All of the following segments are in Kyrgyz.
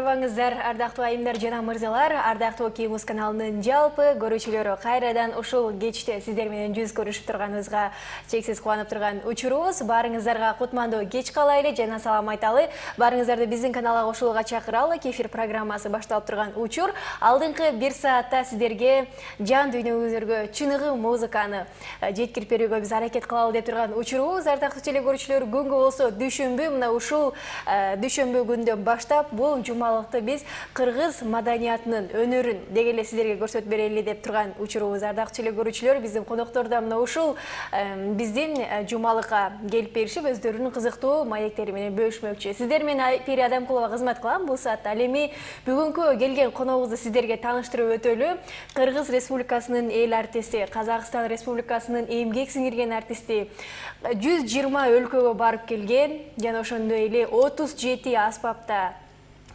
Арбаңыздар, ардактуу айымдар жана мырзалар, ардактуу Кимус каналынын жалпы көрүүчүлөрү, кайрадан ушул кечте сиздер менен жүз көрүшүп турганыбызга чексиз кубанып турган учурубуз. Баарыңыздарга кутмандуу кеч каалайлы жана салам айталы. Баарыңыздарды биздин каналга кошулууга чакыралы. Кефир программасы башталып турган учур. Алдыңкы 1 саатта сиздерге жан дүйнөңүзгө чыныгы музыканы жеткирип берүүгө биз аракет кылалы деп турган учурубуз. Ардактуу телекөрүүчүлөр, күнгө болсо дүшүмбү, мына ушул дүшөмбү күндөн баштап бул жумалыкты биз кыргыз маданиятынын өнөрүн деги эле сиздерге көрсөтүп берели деп турган учурубуз. Ардактуу телекөрүүчүлөр, биздин коноктору да мына ушул биздин жумалыкка келип беришип, өздөрүнүн кызыктуу маектери менен бөлүшмөкчү. Сиздер менен Айпери Адамкулова кызмат кылам бул саатта. Ал эми бүгүнкү келген коногубузду сиздерге тааныштырып өтөлү. Кыргыз Республикасынын эл артисти, Казакстан Республикасынын эмгек сиңирген артисти, 120 өлкөгө барып келген жана ошондой эле 37 аспапта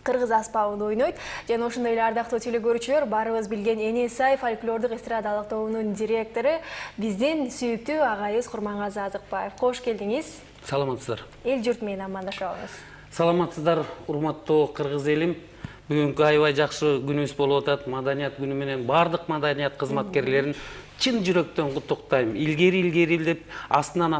кыргыз аспабын ойнойт. Жана ошондой эле ардактуу телекөрүүчүлөр, баарыбыз билген Энесай фольклордук эстрадалык тобунун директору, биздин сүйүктүү агайыбыз Курмангазы Азыкбаев. Кош келдиңиз. Саламатсыздар. Эл журт менен амандашабыз. Саламатсыздар, урматтуу кыргыз элим. Бүгүнкү аябай жакшы күнүбүз болуп атат. Маданият күнү менен бардык маданият кызматкерлерин чын жүрөктөн куттуктайм. Илгери деп астынан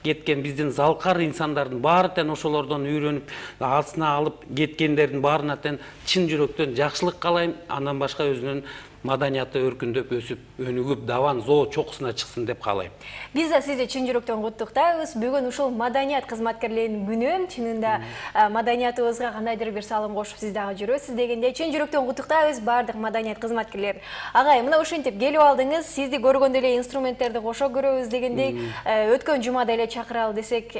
кеткен биздин залкар инсандардын баары тең ошолордон үйрөнүп, астына алып кеткендердин баарына тең чын жүрөктөн жакшылык каалайм. Андан башка өзүнүн маданияты өркүндөп өсүп, өнүгүп, даван зоо чокусуна чыксын деп каалайм. Биз да сизди чын жүрөктөн куттуктайбыз. Бүгүн ушул маданият кызматкерлеринин күнү, чынында маданиятыбызга кандайдыр бир салым кошуп сиз дагы жүрөсүз дегенде чын жүрөктөн куттуктайбыз бардык маданият кызматкерлерин. Агай, мына ушинтип келип алдыңыз, сизди көргөндө эле инструменттерди кошо көрөбүз дегендей, өткөн жумада эле чакыралы десек,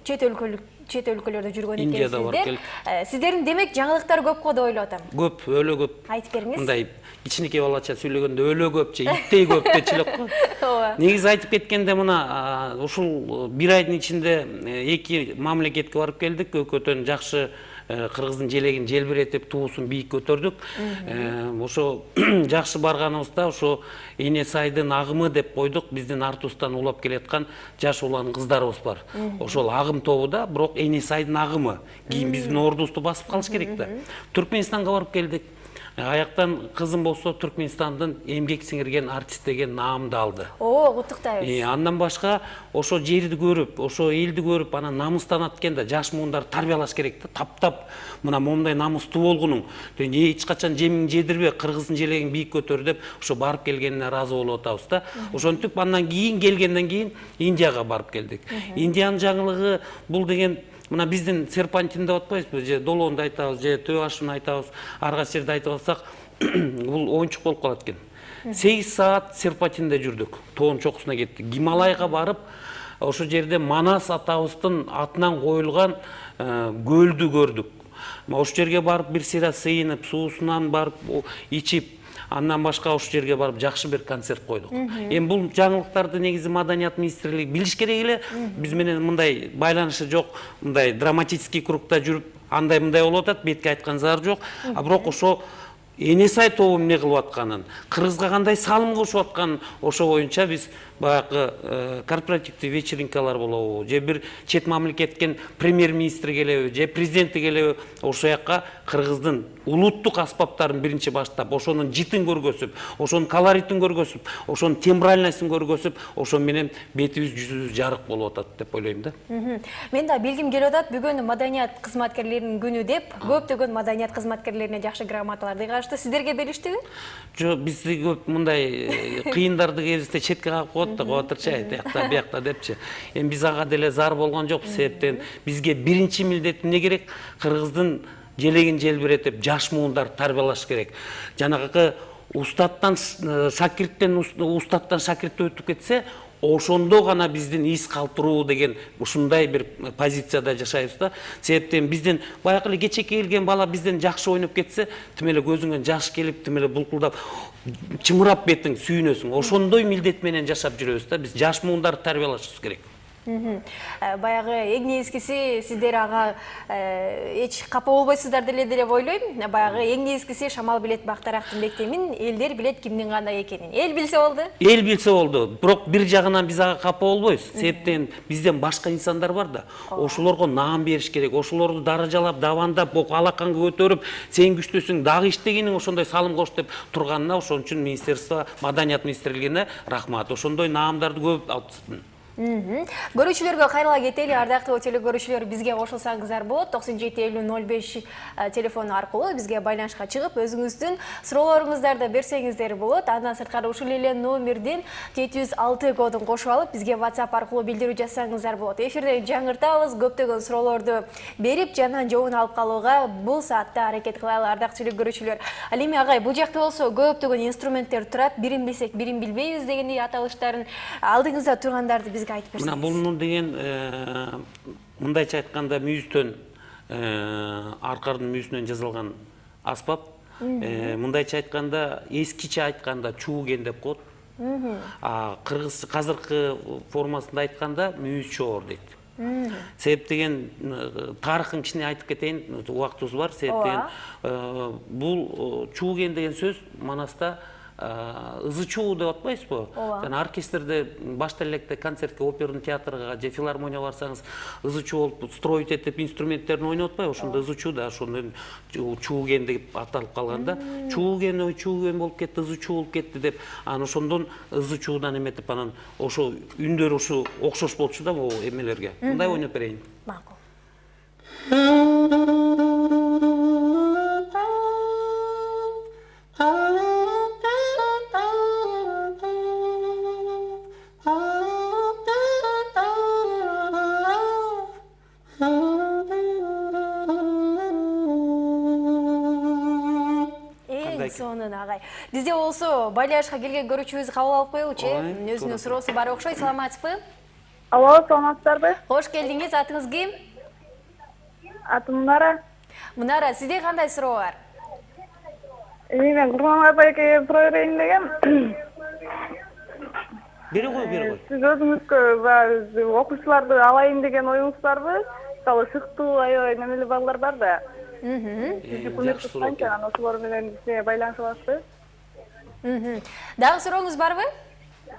чет өлкөлөрдө жүргөн экенсиздер. Сиздердин демек жаңылыктар көп го деп ойлоп атам. Көп, өлө көп. Айтып бериңиз. Мындай кичинекей балача сүйлөгөндө өлө көпчө, иттей көп дечү элек го. Негизи айтып кеткенде мына ушул бир айдын ичинде 2 мамлекетке барып келдик. Өкөтөн жакшы кыргыздын желегин желбиретип, туусун бийик көтөрдүк. Ошо жакшы барганыбызда ошо Энесайдын агымы деп койдук. Биздин артыбыздан улап келаткан жаш улан кыздарыбыз бар. Ошол агым тобу да, бирок Энесайдын агымы. Кийин биздин ордубузду басып калыш керек да. Түркменистанга барып келдик. Аяктан кызым болсо Түркменстандын эмгек сиңирген артист деген наамды алды. Куттуктайбыз. Андан башка ошо жерди көрүп, ошо элди көрүп, анан намыстанат экен да, жаш муундар тарбиялаш керек да. Таптап, мына момундай намыстуу болгунуң, эч качан жемиң жедирбе, кыргыздын желегин бийик көтөр деп, ошо барып келгенине ыраазы болуп атабыз да. Ошентип андан кийин келгенден кийин Индияга барып келдик. Индиянын жаңылыгы бул деген мына биздин серпантин деп атпайбызбы, же долоонду айтабыз, же төө ашын айтабыз, ар кайсы жерде айтып алсак, бул оюнчук болуп калат экен. 8 саат серпантинде жүрдүк, тоонун чокусуна кеттик. Гималайга барып, ошол жерде Манас атабыздын атынан коюлган көлдү көрдүк. Ошол жерге барып бир сыйра сыйынып, суусунан барып ичип, андан башка ошол жерге барып жакшы бир концерт койдук. Эми бул жаңылыктарды негизи Маданият министрлиги билиш керек эле. Биз менен мындай байланышы жок, мындай драматический кругта жүрүп, андай мындай болуп атат, бетке айткан зар жок. А бирок ошо Энесай тобу эмне кылып атканын, кыргызга кандай салым кошуп атканын, ошо боюнча биз баягы корпоративдүү вечеринкалар болобу, же бир чет мамлекеттен премьер-министр келеби, же президенти келеби, ошол жакка кыргыздын улуттук аспаптарын биринчи баштап, ошонун житин көргөзүп, ошонун колоритин көргөзүп, ошонун тембральностун көргөзүп, ошо менен бетибиз жүзүбүз жарык болуп атат деп ойлойм да. Мен да билгим келип атат, бүгүн маданият кызматкерлеринин күнү деп, көптөгөн маданият кызматкерлерине жакшы грамоталар кагышты. Сиздерге бериштиби? Жок, бизди көп мындай кыйындарды кебизде четке кагып коет да, коотурчу, аякта, биякта депчи. Эми биз ага деле зар болгон жок, себептен бизге биринчи милдет эмне керек? Кыргыздын желегин желбиретип, жаш муундар тарбиялаш керек. Жанагы устаттан шакиртке өтүп кетсе, ошондо гана биздин из калтыруу деген ушундай бир позицияда жашайбыз да. Себептен биздин баягы эле кечеке келген бала бизден жакшы ойноп кетсе, тим эле көзүңөн жаш келип, тим эле булкулдап, чымырап бетиң сүйүнөсүң. Ошондой милдет менен жашап жүрөбүз да. Биз жаш муундарды тарбиялашыбыз керек. Баягы эң нескиси сиздер ага эч капа болбойсуздар деп ойлойм. Баягы эң нескиси Шамал билет Бактарактын бектемин, элдер билет кимдин кандай экенин. Эл билсе болду. Эл билсе болду. Бирок бир жагынан биз ага капа болбойбуз. Себептен бизден башка инсандар бар да. Ошолорго наам бериш керек. Ошолорду даражалап, давандап, алаканга көтөрүп, сен күчтөсүң, дагы иштегениң ошондой салым кош деп турганына ошон үчүн министерство, маданият министрлигине рахмат. Ошондой наамдарды көп алыптын. Көрүүчүлөргө кайрыла кетели, ардактуу телекөрүүчүлөр, бизге кошулсаңыздар болот. 975005 телефону аркылуу бизге байланышка чыгып, өзүңүздүн суроолоруңуздарды берсеңиздер болот. Андан сырткары ушул эле номердин 706 кодун кошуп алып, бизге WhatsApp аркылуу билдирүү жазсаңыздар болот. Эфирде жаңыртабыз, көптөгөн суроолорду берип, жанан жообун алып калууга бул саатта аракет кылалы, ардактуу телекөрүүчүлөр. Ал эми агай, бул жакта болсо көптөгөн инструменттер турат. Бирин билсек, бирин билбейбиз дегендей аталыштарын алдыңызда тургандарды бизге айтып берсеңиз. Мына бул деген мындайча айтканда мүйүздөн, аркардын мүйүзүнөн жасалган аспап. Мындайча айтканда, эскиче айтканда чууген деп коет. Кыргыз казыркы формасында айтканда мүйүз чоор дейт. Себеп деген тарыхын кичине айтып кетейин, убактыбыз бар. Себеп деген бул чууген деген сөз Манаста ызы чуу деп атпайсызбы? Жана оркестрде башта электе концертке, оперный театрга же филармония барсаңыз, ызы чуу болуп строить этип инструменттерин ойноп атпайбы? Ошондо ызы чуу да, ошондон чууген деп аталып калган да. Чууген болуп кетти, ызы чуу болуп кетти деп, анан ошондон ызы чуудан эметип, анан ошо үндөр ошо окшош болчу да могу эмелерге. Мындай ойноп берейин. Макул. Сонун агай. Бизде болсо байланышка келген көрүүчүбүздү кабыл алып коелучу. Өзүнүн суроосу бар окшойт. Саламатсызбы? Алло, саламатсыздарбы? Кош келдиңиз. Атыңыз ким? Атым Мунара. Мунара, сизде кандай суроо бар? Мен Курман апайга суроо берейин дегем. Бери кой. Сиз өзүңүзгө окуучуларды алайын деген оюңуз барбы? Мисалы шыктуу аябай немелер балдар бар да. Жакшы суроо. Анан ошолор менен сизге байланыша аласызбы? Дагы сурооңуз барбы?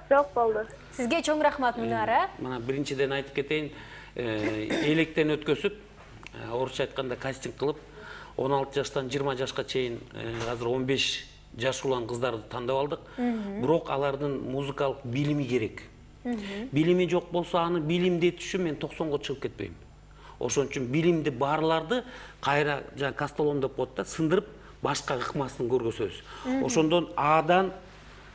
Жок, болду. Сизге чоң рахмат, Мунара. Мына биринчиден айтып кетейин, электен өткөзүп, орусча айтканда кастинг кылып, 16 жаштан 20 жашка чейин, азыр 15 жаш улан кыздарды тандап алдык. Бирок алардын музыкалык билими керек. Билими жок болсо, аны билимдетиш үчүн мен 90го чыгып кетпейм. Ошон үчүн билимди барларды кайра кастолом деп коет да, сындырып, башка ыкмасын көргөзөбүз. Ошондон Адан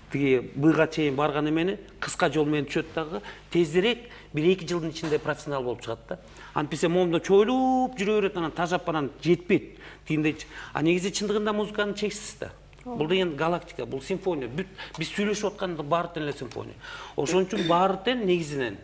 тиги Бга чейин барган эмени кыска жол менен түшөт дагы, тезирээк 1-2 жылдын ичинде профессионал болуп чыгат да. Антпесе момунда чойлуп жүрө берет, анан тажап анан жетпейт. Тигиндейчи. А негизи чындыгында музыканын чексиз да. Бул деген галактика, бул симфония. Биз сүйлөшүп атканда баары тең эле симфония. Ошон үчүн баары тең негизинен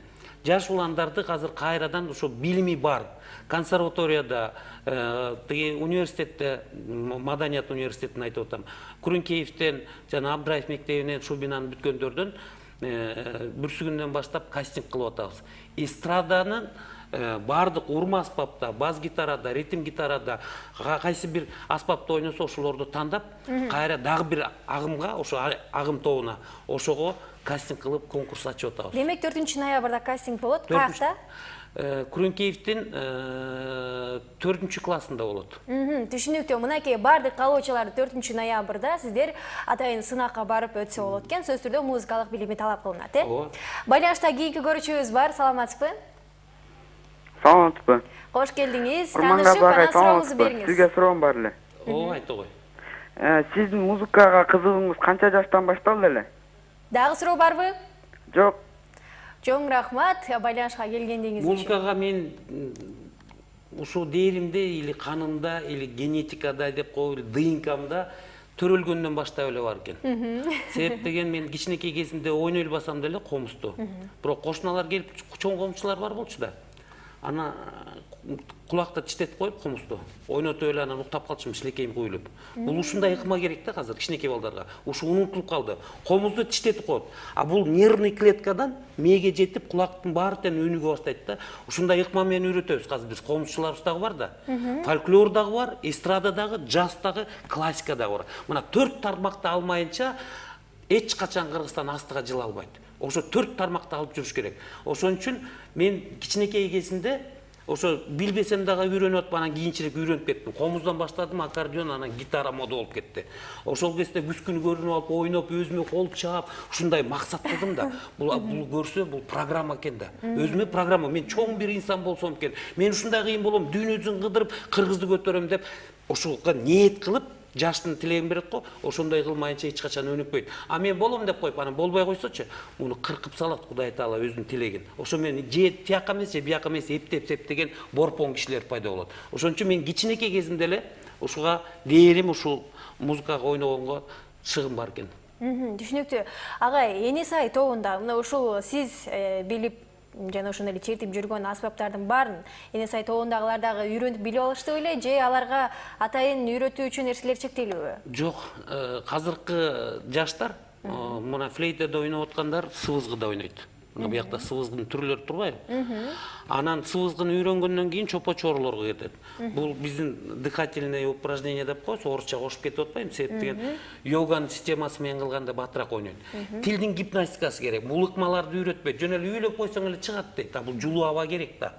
жаш уландарды азыр кайрадан ошо билими бар. Консерваторияда, университетте, Маданият университетин айтып атам. Күрүнкеевден, жана Абдраев мектебинен, Шубинаны бүткөндөрдөн бүрсүгүндөн баштап кастинг кылып атабыз. Эстраданын бардык урма аспапта, бас гитарада, ритм гитарада, кайсы бир аспапта ойносо ошолорду тандап, кайра дагы бир агымга, ошо агым тобуна, ошого кастинг кылып конкурс ачып атабыз. Демек 4-ноябрда кастинг болот. Каякта? Күрүнкеевдин 4-классында болот. Түшүнүктүү. Мынакей бардык калоочулар 4-ноябрда сиздер атайын сынакка барып өтсө болот экен. Сөз түрдө музыкалык билими талап кылынат, Ооба. Байланышта кийинки көрүүчүбүз бар. Саламатсызбы? Саламатсызбы? Кош келдиңиз. Таанышып, анан сурооңузду бериңиз. Сизге суроом бар эле. Айтты кой. Сиздин музыкага кызыгууңуз канча жаштан башталды эле? Дагы суроо барбы? Жок. Чоң рахмат байланышка келгениңиз үчүн. Музыкага мен ушул дээримде или канымда или генетикада деп коелу, ДНКмда төрөлгөндөн баштап эле бар экен. Себеп деген мен кичинекей кезимде ойной элбасам деле комузду. Бирок кошуналар келип, чоң комчулар бар болчу да. Ана кулакта тиштетип коюп комузду ойнотуп эле анан уктап калчумун шилекейим куюлуп. Бул ушундай ыкма керек да азыр кичинекей балдарга. Ушу унутулуп калды. Комузду тиштетип коет. А бул нервный клеткадан мээге жетип кулактын баары тең өнүгө баштайт да. Ушундай ыкма менен үйрөтөбүз. Азыр биз комузчуларыбыз дагы бар да. Фольклор дагы бар, эстрада дагы, джаз дагы, классика дагы бар. Мына 4 тармакты алмайынча эч качан Кыргызстан астыга жыла албайт. Ошо 4 тармакты алып жүрүш керек. Ошон үчүн мен кичинекей кезимде ошо билбесем дагы үйрөнүп атып, анан кийинчерээк үйрөнүп кеттим. Комуздан баштадым, аккордеон, анан гитара мода болуп кетти. Ошол кезде күскүн көрүнүп алып, ойноп, өзүмө кол чаап, ушундай максат кылдым да. Бул көрсө, бул программа экен да. Өзүмө программа, мен чоң бир инсан болсом экен. Мен ушундай кыйын болом, дүйнөсүн кыдырып, кыргызды көтөрөм деп, ошого ниет кылып, жаштын тилегин берет го, ошондой кылмайынча эч качан өнүкпөйт. А мен болом деп коюп, анан болбой койсочу, муну кыркып салат Кудай Таала өзүнүн тилегин. Ошо мен же тияка эмес, же бияка эмес эптеп-септеген борпон кишилер пайда болот. Ошон үчүн мен кичинекей кезимде эле ушуга дээрим ушул музыкага ойногонго шыгым бар экен. Түшүнүктүү. Агай, Энисай тобунда мына ушул сиз билип жана ошондой эле чертип жүргөн аспаптардын баарын Энисай тобундагылар дагы үйрөнүп билип алышты беле, же аларга атайын үйрөтүүчү нерселер чектелүүбү? Жок, азыркы жаштар мына флейтада ойноп аткандар сыбызгыда ойнойт. Мына буякта сыбызгынын түрлөрү турбайбы? Анан сыбызгыны үйрөнгөндөн кийин чопо-чорлорго кетет. Бул биздин дыхательное упражнение деп коебуз, орусча кошуп кетип атпайбы, сеп деген йоганын системасы менен кылганда батыраак ойнойт. Тилдин гипнастикасы керек. Бул ыкмаларды үйрөтпөйт. Жөн эле үйлөп койсоң эле чыгат дейт. Бул жулуу аба керек да.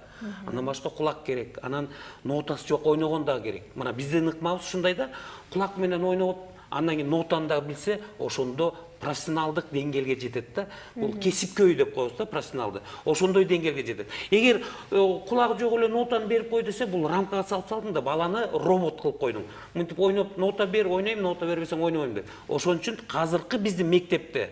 Андан башка кулак керек. Анан нотасы жок ойногон дагы керек. Мына биздин ыкмабыз ушундай да, кулак менен ойноп, андан кийин нотаны да билсе, ошондо профессионалдык деңгээлге жетет да. Бул кесипкөй деп коебуз да, профессионалды. Ошондой деңгээлге жетет. Эгер кулагы жок эле нотаны берип кой десе, бул рамкага салып салдың да, баланы робот кылып койдуң. Мынтип ойноп, нота бер, ойнойм, нота бербесең ойнобойм деп. Ошон үчүн азыркы биздин мектепте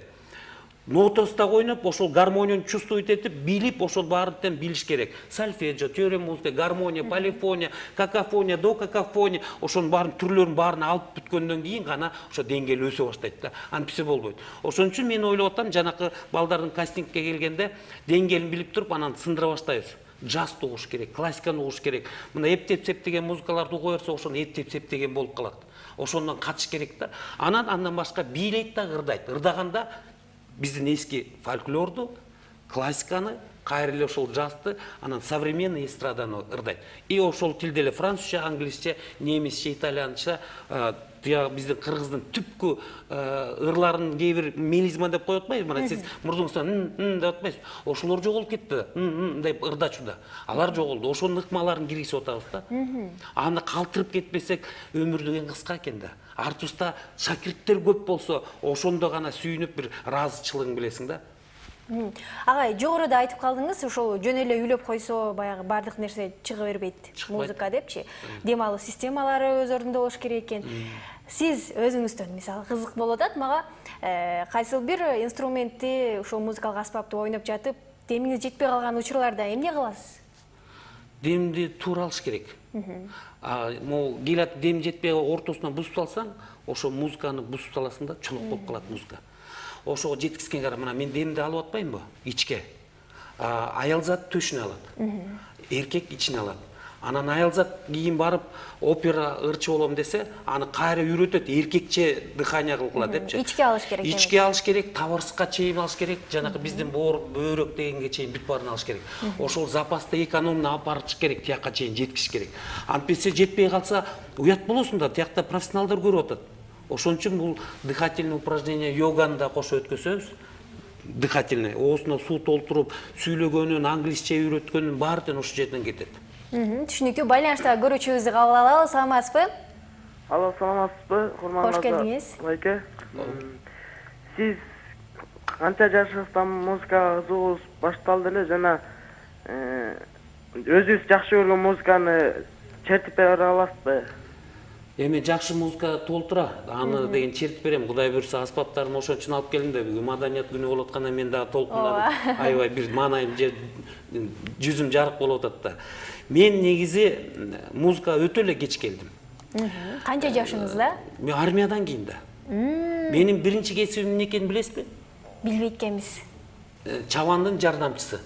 нотасы да ойноп, ошол гармонияны чувствовать этип, билип, ошол баарын тең билиш керек. Сольфеджио, теория музыка, гармония, полифония, какофония, до какофония, ошонун баарын түрлөрүн баарын алып бүткөндөн кийин гана ошо деңгээл өсө баштайт да. Антипсе болбойт. Ошон үчүн мен ойлоп атам, жанакы балдардын кастингке келгенде деңгээлин билип туруп, анан сындыра баштайбыз. Джазды угуш керек, классиканы угуш керек. Мына эптеп-сеп деген музыкаларды уга берсе, ошону эптеп-сеп деген болуп калат. Ошондон качыш керек да. Андан башка бийлейт да, ырдайт. Ырдаганда биздин эски фольклорду, классиканы, кайра эле ошол джазды, анан современный эстраданы ырдайт. И ошол тилде эле французча, англисче, немисче, итальянча, биздин кыргыздын түпкү ырларын кээ бир мелизма деп коюп атпайбы? Мына сиз мурдуңуздан деп атпайсыз. Ошолор жоголуп кетти. Деп ырдачуда. Алар жоголду. Ошонун ыкмаларын киргизип атабыз да. Аны калтырып кетпесек, өмүр деген кыска экен да. Артуста шакирттер көп болсо, ошондо гана сүйүнүп бир ыраазычылыгын билесиң да. Агай, жогоруда айтып калдыңыз, ошол жөн эле үйлөп койсо, баягы бардык нерсе чыга бербейт, музыка депчи. Дем алуу системалары өз ордунда болуш керек экен. Сиз өзүңүздөн, мисалы, кызык болуп атат мага, кайсыл бир инструментти, ошол музыкалык аспапты ойноп жатып, демиңиз жетпей калган учурларда эмне кыласыз? Демди туура алыш керек. Могу келат дем жетпей ортосуна бузуп салсаң, ошо музыканы бузуп саласың да, чулук болуп калат музыка. Ошого жеткизген кара, мына мен демди алып атпаймынбы? Ичке. Аялзат төшүнө алат. Эркек ичине алат. Анан аялзат кийин барып опера ырчы болом десе, аны кайра үйрөтөт, эркекче дыхание кылгыла депчи. Ичке алыш керек. Ичке алыш керек, табырсыкка чейин алыш керек, жанакы биздин боор, бөйрөк дегенге чейин бүт баарын алыш керек. Ошол запасты экономно алып барыш керек, тияка чейин жеткизиш керек. Антпесе жетпей калса, уят болосуң да, тиякта профессионалдар көрүп атат. Ошон үчүн бул дыхательное упражнение, йоганы да кошо өткөзөбүз. Дыхательный, оозуна суу толтуруп, сүйлөгөнүн, англисче үйрөткөнүн баары тең ошол жерден кетет. Түшүнүктүү. Байланышта көрүүчүбүздү кабыл алалы. Саламатсызбы? Алло, саламатсызбы? Кош келдиңиз. Байке. Сиз канча жашыңыздан музыкага кызыгууңуз башталды эле жана өзүңүз жакшы көргөн музыканы чертип бере аласызбы? Эми жакшы музыка толтура, аны деген чертип берем. Кудай буйрса аспаптарын ошон үчүн алып келдим да, бүгүн маданият күнү болуп атканда мен дагы толкунданып, аябай бир маанайым жүзүм жарык болуп атат да. Мен негизи музыкага өтө эле кеч келдим. Канча жашыңызда? Мен армиядан кийин да. Менин биринчи кесибим эмне экенин билесизби? Билбейт экенбиз. чабандын жардамчысы.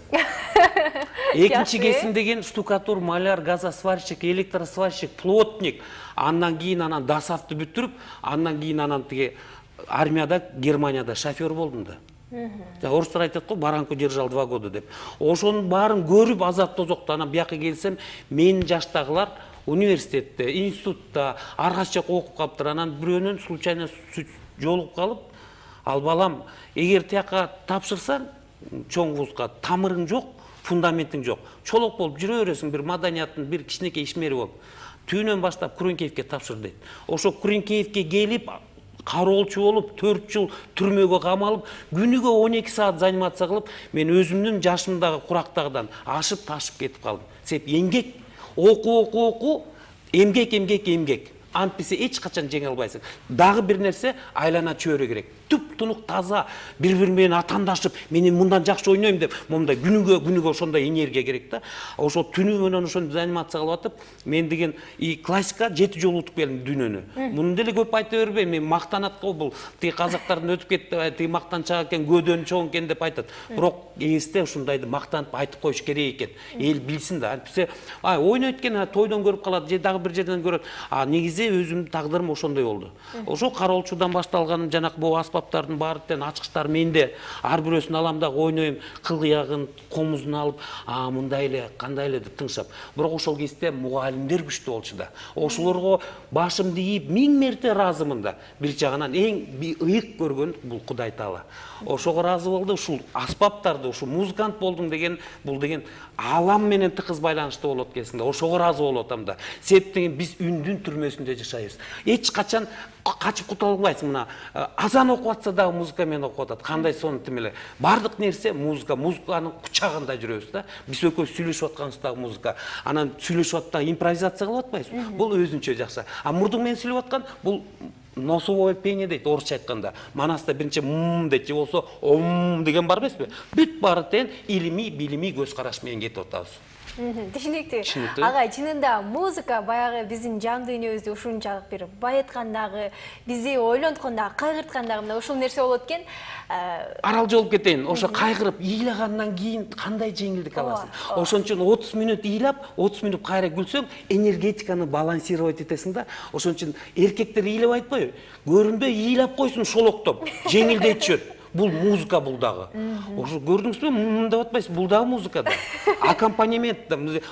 Экинчи Жакшы. кесим деген штукатур, маляр, газосварщик, электросварщик, плотник, андан кийин анан дасавты бүтүрүп, андан кийин анан тиги армияда, Германияда шофер болдум да. Орустар айтат го, баранку держал 2 года деп. Ошонун баарын көрүп азап тозокто, анан бияка келсем, менин жаштагылар университетте, институтта, ар кайсы жакка окуп калыптыр. Анан бирөөнүн случайно жолугуп калып, ал балам, эгер тияка тапшырсаң, чоң вузга тамырың жок, фундаментиң жок. Чолок болуп жүрө бересиң, бир маданияттын бир кичинекей ишмери болуп. Түйүнөн баштап Куренкеевке тапшыр дейт. Ошо Куренкеевке келип, кароолчу болуп, 4 жыл түрмөгө камалып, күнүгө 12 саат занимация кылып, мен өзүмдүн жашымдагы курактагыдан ашып ташып кетип калдым. Себеп эмгек, окуу, эмгек. Антпесе эч качан жеңе албайсың. Дагы бир нерсе, айлана чөйрө керек. Түп-тунук таза, бири-бири менен атандашып, мен мындан жакшы ойнойм деп, момундай күнүгө ошондой энергия керек да. Ошо түнү менен ошондой занимация кылып атып, мен деген классика 7 жолу утуп келдим дүйнөнү. Муну деле көп айта бербейм, мен мактанат го бул. Тиги казактардын өтүп кетти, тиги мактанчак экен, көдөн чоң экен деп айтат. Бирок эсте ушундайды мактанып айтып коюш керек экен. Эл билсин да. Антпесе, ойнойт экен, тойдон көрүп калат, же дагы бир жерден көрөт. Негизи өзүмдүн тагдырым ошондой болду. Ошо кароолчудан башталган, жанакы бул аспаптардын баары тең ачкычтар менде. Ар бирөөсүн алам дагы ойнойм, кылгыягын, комузун алып, мындай эле, кандай эле деп тыңшап. Бирок ошол кезде мугалимдер күчтүү болчу да. Ошолорго башымды ийип 1000 мерте ыраазымын да. Бир жагынан эң ыйык көргөн бул Кудай Таала. Ошого ыраазы болду. Ушул аспаптарды, ушул музыкант болдум деген, бул деген алам менен тыкыз байланыштуу болот экенсиң да. Ошого ыраазы болуп атам да. Себеп деген биз үндүн түрмөсүндө жашайбыз. Эч качан качып кутула албайсың. Мына азан окуп атса дагы музыка менен окуп атат. Кандай сонун тимеле. Бардык нерсе музыка, музыканын кучагында жүрөбүз да. Биз экөөбүз сүйлөшүп атканыбызда музыка. Анан сүйлөшүп атта импровизация кылып атпайбызбы? Бул өзүнчө жакшы. Мурдуң менен сүйлөп аткан бул носовое пение дейт, орусча айтканда. Манаста биринчи дейт, же болсо деген бар эмеспи? Бүт баары тең илимий, билимий көз караш менен кетип атабыз. Түшүнүктүү. Агай, чынында музыка баягы биздин жан дүйнөбүздү ушунчалык бир байыткандагы, бизди ойлонткондагы, кайгырткандагы мына ушул нерсе болот экен. Арал жолуп кетейин. Ошо кайгырып, ыйлагандан кийин кандай жеңилдик аласың? Ошон үчүн 30 мүнөт ыйлап, 30 мүнөт кайра күлсөң, энергетиканы балансировать этесиң да. Ошон үчүн эркектер ыйлап айтпайбы? Көрүнбөй ыйлап койсун шолоктоп, жеңилдей түшөт. Бул музыка бул дагы. Ошо көрдүңүзбү? Мындай атпайсыз, бул дагы музыка да. Аккомпанемент,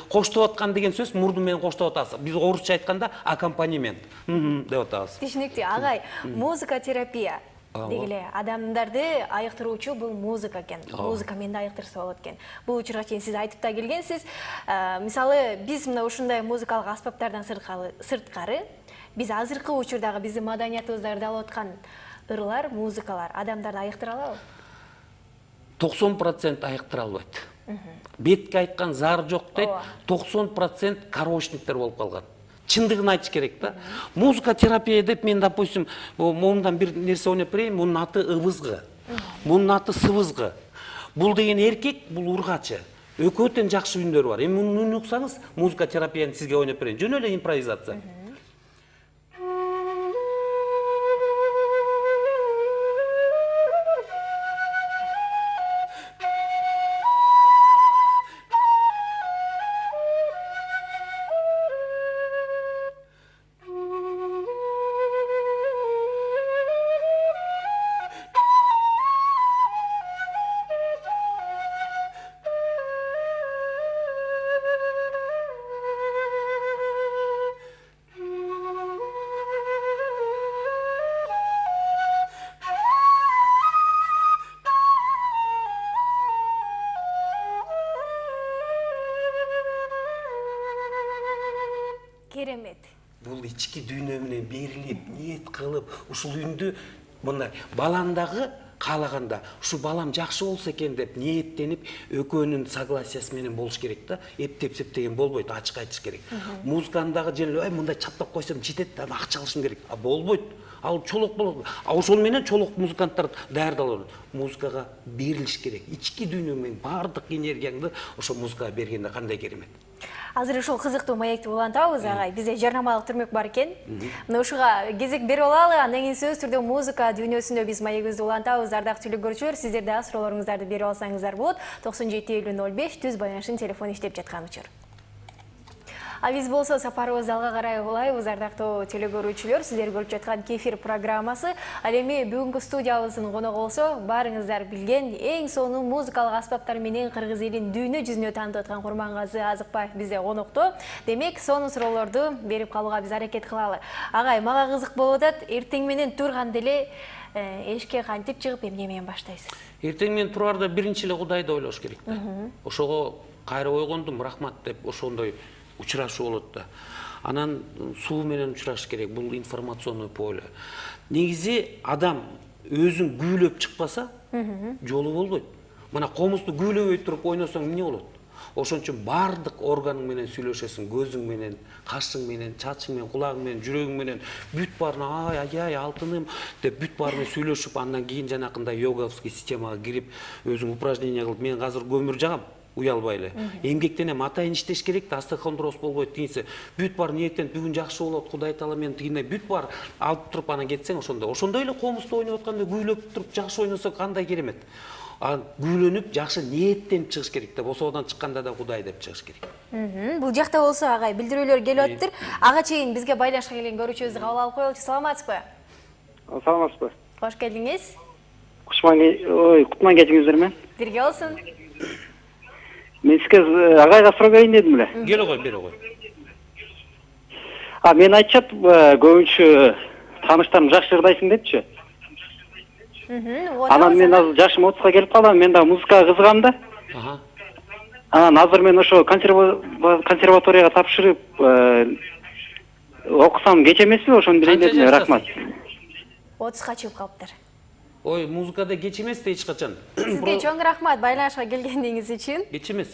коштоп аткан деген сөз мурду менен коштоп атасыз. Биз орусча айтканда аккомпанемент деп атабыз. Түшүнүктүү. Агай, музыка терапия дегиле адамдарды айыктыруучу бул музыка экен. Музыка менде айыктырса болот экен. Бул учурга чейин сиз айтып да келгенсиз. Мисалы, биз мына ушундай музыкалык аспаптардан сырткары, биз азыркы учурдагы биздин маданиятыбызда ырдалып аткан ырлар, музыкалар адамдарды айыктыра алабы? 90% айыктыра албайт. Бетке айткан зар жок дейт, 90% коробочниктер болуп калган. Чындыгын айтыш керек да. Музыка терапия деп мен, допустим, момундан бир нерсе ойноп берейин, мунун аты ыбызгы. Мунун аты сыбызгы. Бул деген эркек, бул ургачы. Экөө тең жакшы үндөрү бар. Эми муну уксаңыз, музыка терапияны сизге ойноп берейин. Жөн эле импровизация. Керемет. Бул ички дүйнө менен берилип, ниет кылып, ушул үндү мындай баламдагы каалаганда, ушу балам жакшы болсо экен деп ниеттенип, экөөнүн согласиясы менен болуш керек да. Эптеп-септеген болбойт, ачык айтыш керек. Музыкандагы жерле, мындай чаптап койсом жетет да, акча алышым керек. Болбойт. Ал чолок болот. Ошол менен чолок музыканттар даярдалат. Музыкага берилиш керек. Ички дүйнө менен бардык энергияңды ошо музыкага бергенде кандай керемет. Азыр ушул кызыктуу маекти улантабыз, агай. Бизде жарнамалык түрмөк бар экен. Мына ушуга кезек берип алалы, андан кийин сөзсүз түрдө музыка дүйнөсүндө биз маегибизди улантабыз. Ардактуу телекөрүүчүлөр, сиздер да суроолоруңуздарды берип алсаңыздар болот. 975005 түз байланыштын телефону иштеп жаткан учур. А биз болсо сапарыбызды алга карай улайбыз, ардактуу телекөрүүчүлөр. Сиздер көрүп жаткан Кефир программасы. Ал эми бүгүнкү студиябыздын коногу болсо, баарыңыздар билген эң сонун музыкалык аспаптар менен кыргыз элин дүйнө жүзүнө таанытып аткан Курмангазы Азыкбаев бизде конокто. Демек, сонун суроолорду берип калууга биз аракет кылалы. Агай, мага кызык болуп атат. Эртең менен турганда эле эшикке кантип чыгып, эмне менен баштайсыз? Эртең менен турарда биринчи эле Кудайды ойлош керек да. Ошого кайра ойгондум, рахмат деп ошондой учурашуу болот да. Анан суу менен учураш керек, бул информационный поле. Негизи адам өзүн күүлөп чыкпаса, жолу болбойт. Мына комузду күүлөбөй туруп ойносоң эмне болот? Ошон үчүн бардык органың менен сүйлөшөсүң, көзүң менен, кашың менен, чачың менен, кулагың менен, жүрөгүң менен, бүт баарына ай алтыным деп бүт баары менен сүйлөшүп, андан кийин жанакындай йоговский системага кирип, өзүң упражнение кылып, мен азыр көмүр жагам. Уялбай эле. Эмгектенем, атайын иштеш керек да, остеохондроз болбойт дейинсе. Бүт бар ниеттен бүгүн жакшы болот, Кудай таала мен тигине бүт бар алып туруп анан кетсең ошондой эле комузду ойноп атканда күйлөп туруп жакшы ойносо кандай керемет. Күйлөнүп жакшы ниеттенип чыгыш керек да, босоодон чыкканда да Кудай деп чыгыш керек. Бул жакта болсо, агай, билдирүүлөр келип атыптыр. Ага чейин бизге байлашка келген көрүүчүбүздү кабыл алып коелучу. Саламатсызбы? Саламатсызбы? Кош келдиңиз. Кутман кечиңиздермен. Бирге болсун. Мен сизге агайга суроо берейин дедим эле. Келе кой, бере кой. Мен айтчат, көбүнчө тааныштарым жакшы ырдайсың депчи. Анан мен азыр жашым 30га келип калдым, мен да музыкага кызыгам да. Анан азыр мен ошо консерваторияга тапшырып окусам кеч эмеспи, ошону билейин дедим. Рахмат. 30га чыгып калыптыр. Ой, музыкада кеч эмес да эч качан. Сизге чоң рахмат байланышка келгениңиз үчүн. Кеч эмес.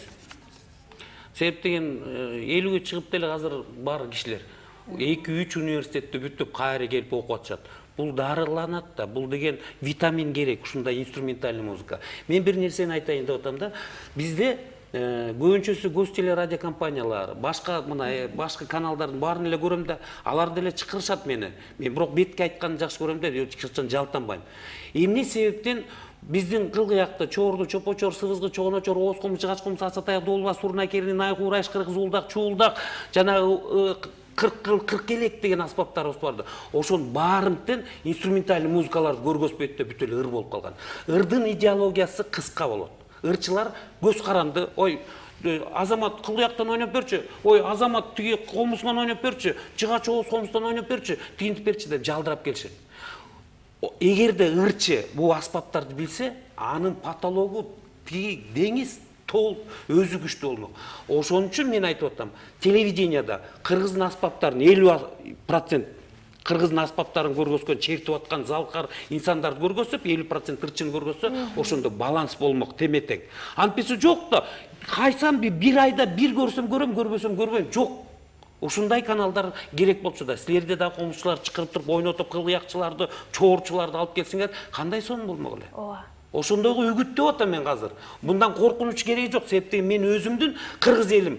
Себеп деген 50-ге чыгып деле азыр бар кишилер 2-3 университетти бүтүп кайра келип окуп атышат. Бул дарыланат да, бул деген витамин керек, ушундай инструментальный музыка. Мен бир нерсени айтайын деп атам да. Бизде көбүнчөсү гостелерадио компаниялар, башка каналдардын баарын эле көрөм да, алар деле чакырышат мени. Мен бирок бетке айтканды жакшы көрөм да, эч качан жалтанбайм. Эмне себептен биздин кылгыякта чоорду, чопочор, сыбызгы, чогоночор, ооз комуз, жыгач комуз, асатаяк, долба, сурна, керин, айкуу, райш, кыргызуулдак, чуулдак, жанагы кырк элек деген аспаптарыбыз бар да. Ошонун баарынтен инструментальный музыкаларды көргөзбөйт да, бүт эле ыр болуп калган. Ырдын идеологиясы кыска болот. Ырчылар көз каранды, ой, Азамат кылгыяктан ойноп берчү, ой, Азамат тиги комуздан ойноп берчү, жыгач ооз комуздан ойноп берчү, тигинтип берчи деп жалдырап келишет. Эгерде ырчы бул аспаптарды билсе, анын патологу тиги деңиз толуп өзү күчтүү болмок. Ошон үчүн мен айтып атам, телевиденияда кыргыздын аспаптарын 50% кыргыздын аспаптарын көргөзгөн, чертип аткан залкар инсандарды көргөзүп, 50% ырчын көргөзсө, ошондо баланс болмок, теметең. Антпесе жок да, кайсам бир айда бир көрсөм көрөм, көрбөсөм көрбөйм, жок. Ушундай каналдар керек болчу да, силерде да комузчулар чакырып туруп, ойнотуп, кылгыякчыларды, чоорчуларды алып келсеңер, кандай сонун болмок эле. Ооба. Ошондойго үгүттөп атам мен азыр. Мындан коркунуч кереги жок, себептен мен өзүмдүн кыргыз элим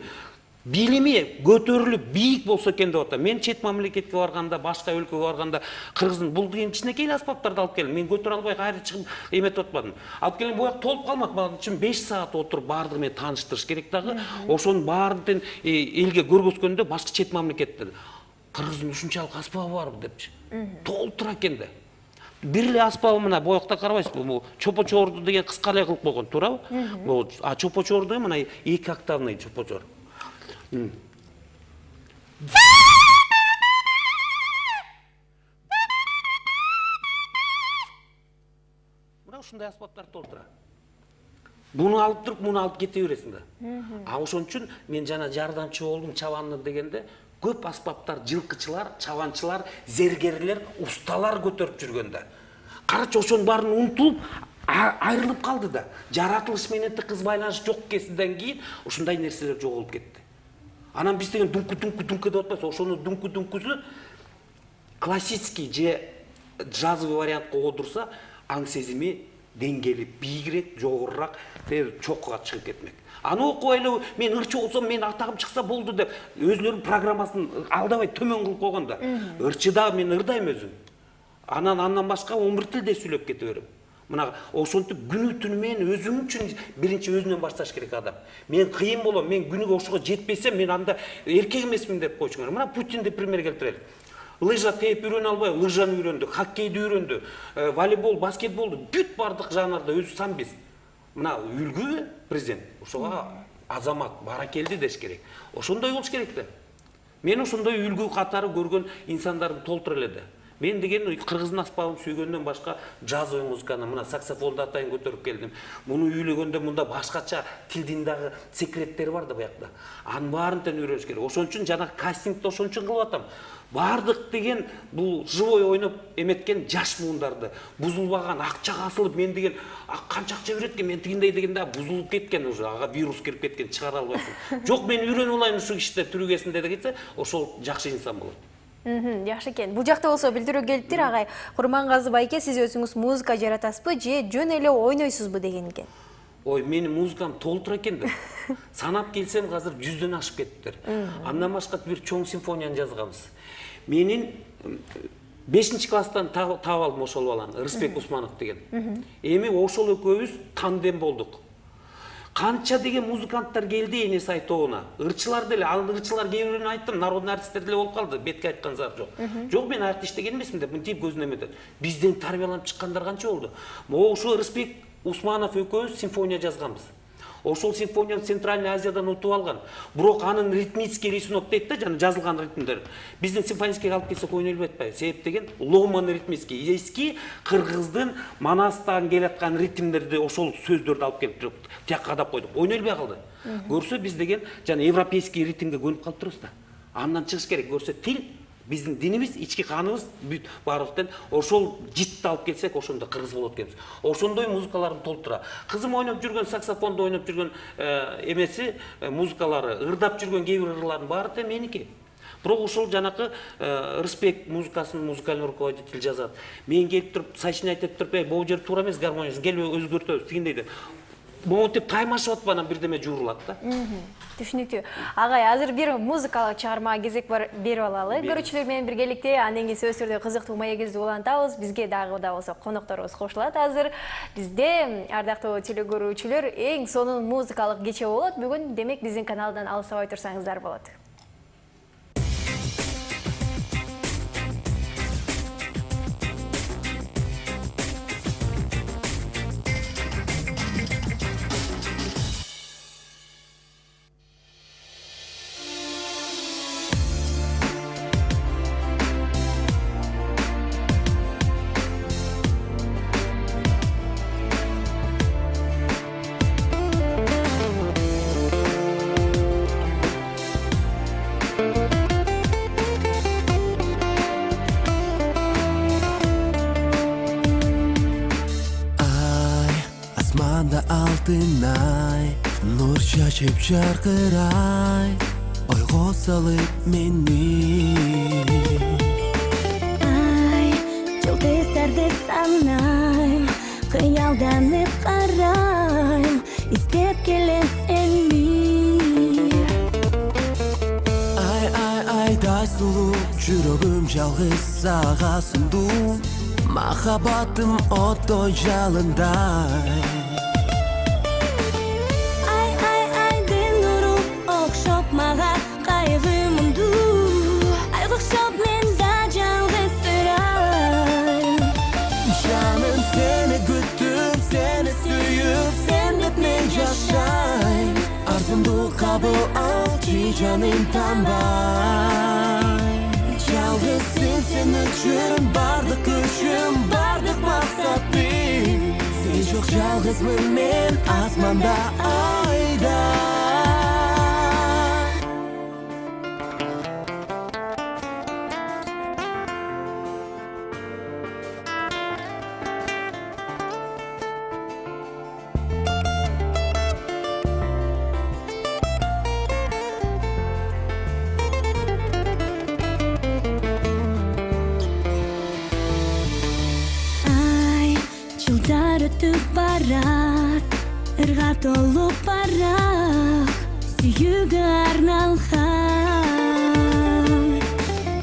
билими көтөрүлүп бийик болсо экен деп атам. Мен чет мамлекетке барганда, башка өлкөгө барганда кыргыздын бул деген кичинекей аспаптарды алып келем. Мен көтөрө албай кайра чыгып эметип атпадым. Алып келем, буяк толуп калмак, мага үчүн 5 саат отуруп баардыгы менен тааныштырыш керек дагы. Ошонун баарын элге көргөзгөндө башка чет мамлекетте кыргыздын ушунчалык аспабы барбы депчи. Толтура экен да. Бир эле аспабы мына боякта карабайсызбы, бул чопочорду деген кыска эле кылып койгон, туурабы? А чопочорду мына 2 октавный чопочор. Мына ушундай аспаптар толтура. Буну алып туруп, муну алып кете бересиң да. А ошон үчүн мен жана жардамчы болдум чабанны дегенде, көп аспаптар жылкычылар, чабанчылар, зергерлер, усталар көтөрүп жүргөндө. Карачы ошонун баарын унутулуп, айрылып калды да. Жаратылыш менен кыз байланыш жок кесинден кийин ушундай нерселер жоголуп кетти. Анан биз деген дунку деп атпайбыз, ошону дункусу классический же джазовый вариантка одурса, аң сезими деңгейли бийигирээк, жогорураак, чокуга чыгып кетмек. Аны окуп эле мен ырчы болсом, мен атагым чыкса болду деп өзүлөрүнүн программасын алдабай төмөн кылып койгонда. Ырчыда мен ырдайм өзүм. Андан башка 11 тилде сүйлөп кете берем. Мына ошентип күнү түнү менен өзүм үчүн биринчи өзүнөн башташ керек адам. Мен кыйын болом, мен күнүгө ошого жетпесем, мен анда эркек эмесмин деп койчу керек. Мына Путинди пример келтирели. Лыжа тээп үйрөнө албай, лыжаны үйрөндү, хоккейди үйрөндү, волейбол, баскетболду бүт бардык жанрда өзү самбиз. Мына үлгү президент, ошого азамат, баракелди деш керек. Ошондой болуш керек да. Мен ошондой үлгү катары көргөн инсандарды толтура эле да. Мен деген кыргыздын аспабын сүйгөндөн башка жазуу музыканы, мына саксофонду атайын көтөрүп келдим. Муну үйлөгөндө мында башкача тилдин дагы секреттери бар да буякта. Анын баарын тең үйрөнүш керек. Ошон үчүн жана кастингди ошон үчүн кылып атам. Бардык деген бул живой ойноп эметкен жаш муундарды, бузулбаган, акчага асылып, мен деген канча акча берет экен, мен тигиндей деген да бузулуп кеткен уже, ага вирус кирип кеткен, чыгара албайсың. Жок, мен үйрөнүп алайын ушу кишиде түрүгесинде дегенсе, ошол жакшы инсан болот. Жакшы экен. Бул жакта болсо билдирүү келиптир, агай. Курмангазы байке, сиз өзүңүз музыка жаратасызбы же жөн эле ойнойсузбу деген экен. Ой, менин музыкам толтура экен да. Санап келсем азыр 100дөн ашып кетиптир. Андан башка бир чоң симфонияны жазганбыз. Менин 5-класстан таап алдым ошол баланы, Рыспек Усманов деген. Эми ошол экөөбүз тандем болдук. Канча деген музыканттар келди Энес Айтобуна. Ырчылар деле, ал ырчылар кээ бирөөнү айттым, народный артисттер деле болуп калды, бетке айткан зат жок. Жок, мен артист иштеген эмесмин деп, мынтип көзүнө эметет. Бизден тарбияланып чыккандар канча болду? Ошо Рыспек Усманов экөөбүз симфония жазганбыз. Ошол симфонияны Центральный Азиядан утуп алган. Бирок анын ритмический рисунок дейт да, жана жазылган ритмдер. Биздин симфонический алып келсек ойнолбой атпайбы. Себеп деген ломанный ритмический. Эски кыргыздын Манастан келаткан ритмдерди, ошол сөздөрдү алып келип тияк кадап койдук. Ойнолбой калды. Көрсө биз деген жана европейский ритмге көнүп калыптырбыз да. Андан чыгыш керек. Көрсө тил биздин динибиз, ички каныбыз бүт баарыбыздан ошол житти алып келсек, ошондо кыргыз болот экенбиз. Ошондой музыкаларды толтура. Кызым ойноп жүргөн, саксофондо ойноп жүргөн эмеси, музыкалары, ырдап жүргөн кээ бир ырлардын баары да меники. Бирок ошол жанакы Рыспек музыкасын музыкальный руководитель жазат. Мен келип туруп, сочинять этип туруп, бул жер туура эмес, гармониясын келип өзгөртөбүз дегендей деп. Монтип таймашып атып анан бирдеме жуурулат да. Түшүнүктүү. Агай, азыр бир музыкалык чыгарма кезек бар, берип алалы. Көрүүчүлөр менен биргеликте андан кийин сөз түрдө кызыктуу маегибизди улантабыз. Бизге дагы да болсо конокторубуз кошулат. Азыр бизде, ардактуу телекөрүүчүлөр, эң сонун музыкалык кече болот. Бүгүн демек биздин каналдан алыстабай турсаңыздар болот. Алтынай, нур чачып жаркырай, ойго салып мени. Ай, жылдыздарды санайм, кыялданып карайм, издеп келем сени. Айдай сулуу, жүрөгүм жалгыз сага сундум, махаббатым оттой жалындай. Мага кайгымынду, айгыкшап мен да жалгыз турайм. Жаным, сени күтүп, сени сүйүп, сен деп мен жашайм. Арзымду кабыл алчы, жаным танбай. Жалгызсың сен үчүн, бардык күчүм, бардык максатым. Сен жок жалгызмын мен асманда, айда. өтүп барат, ырга толуп барат, сүйүүгө арналган.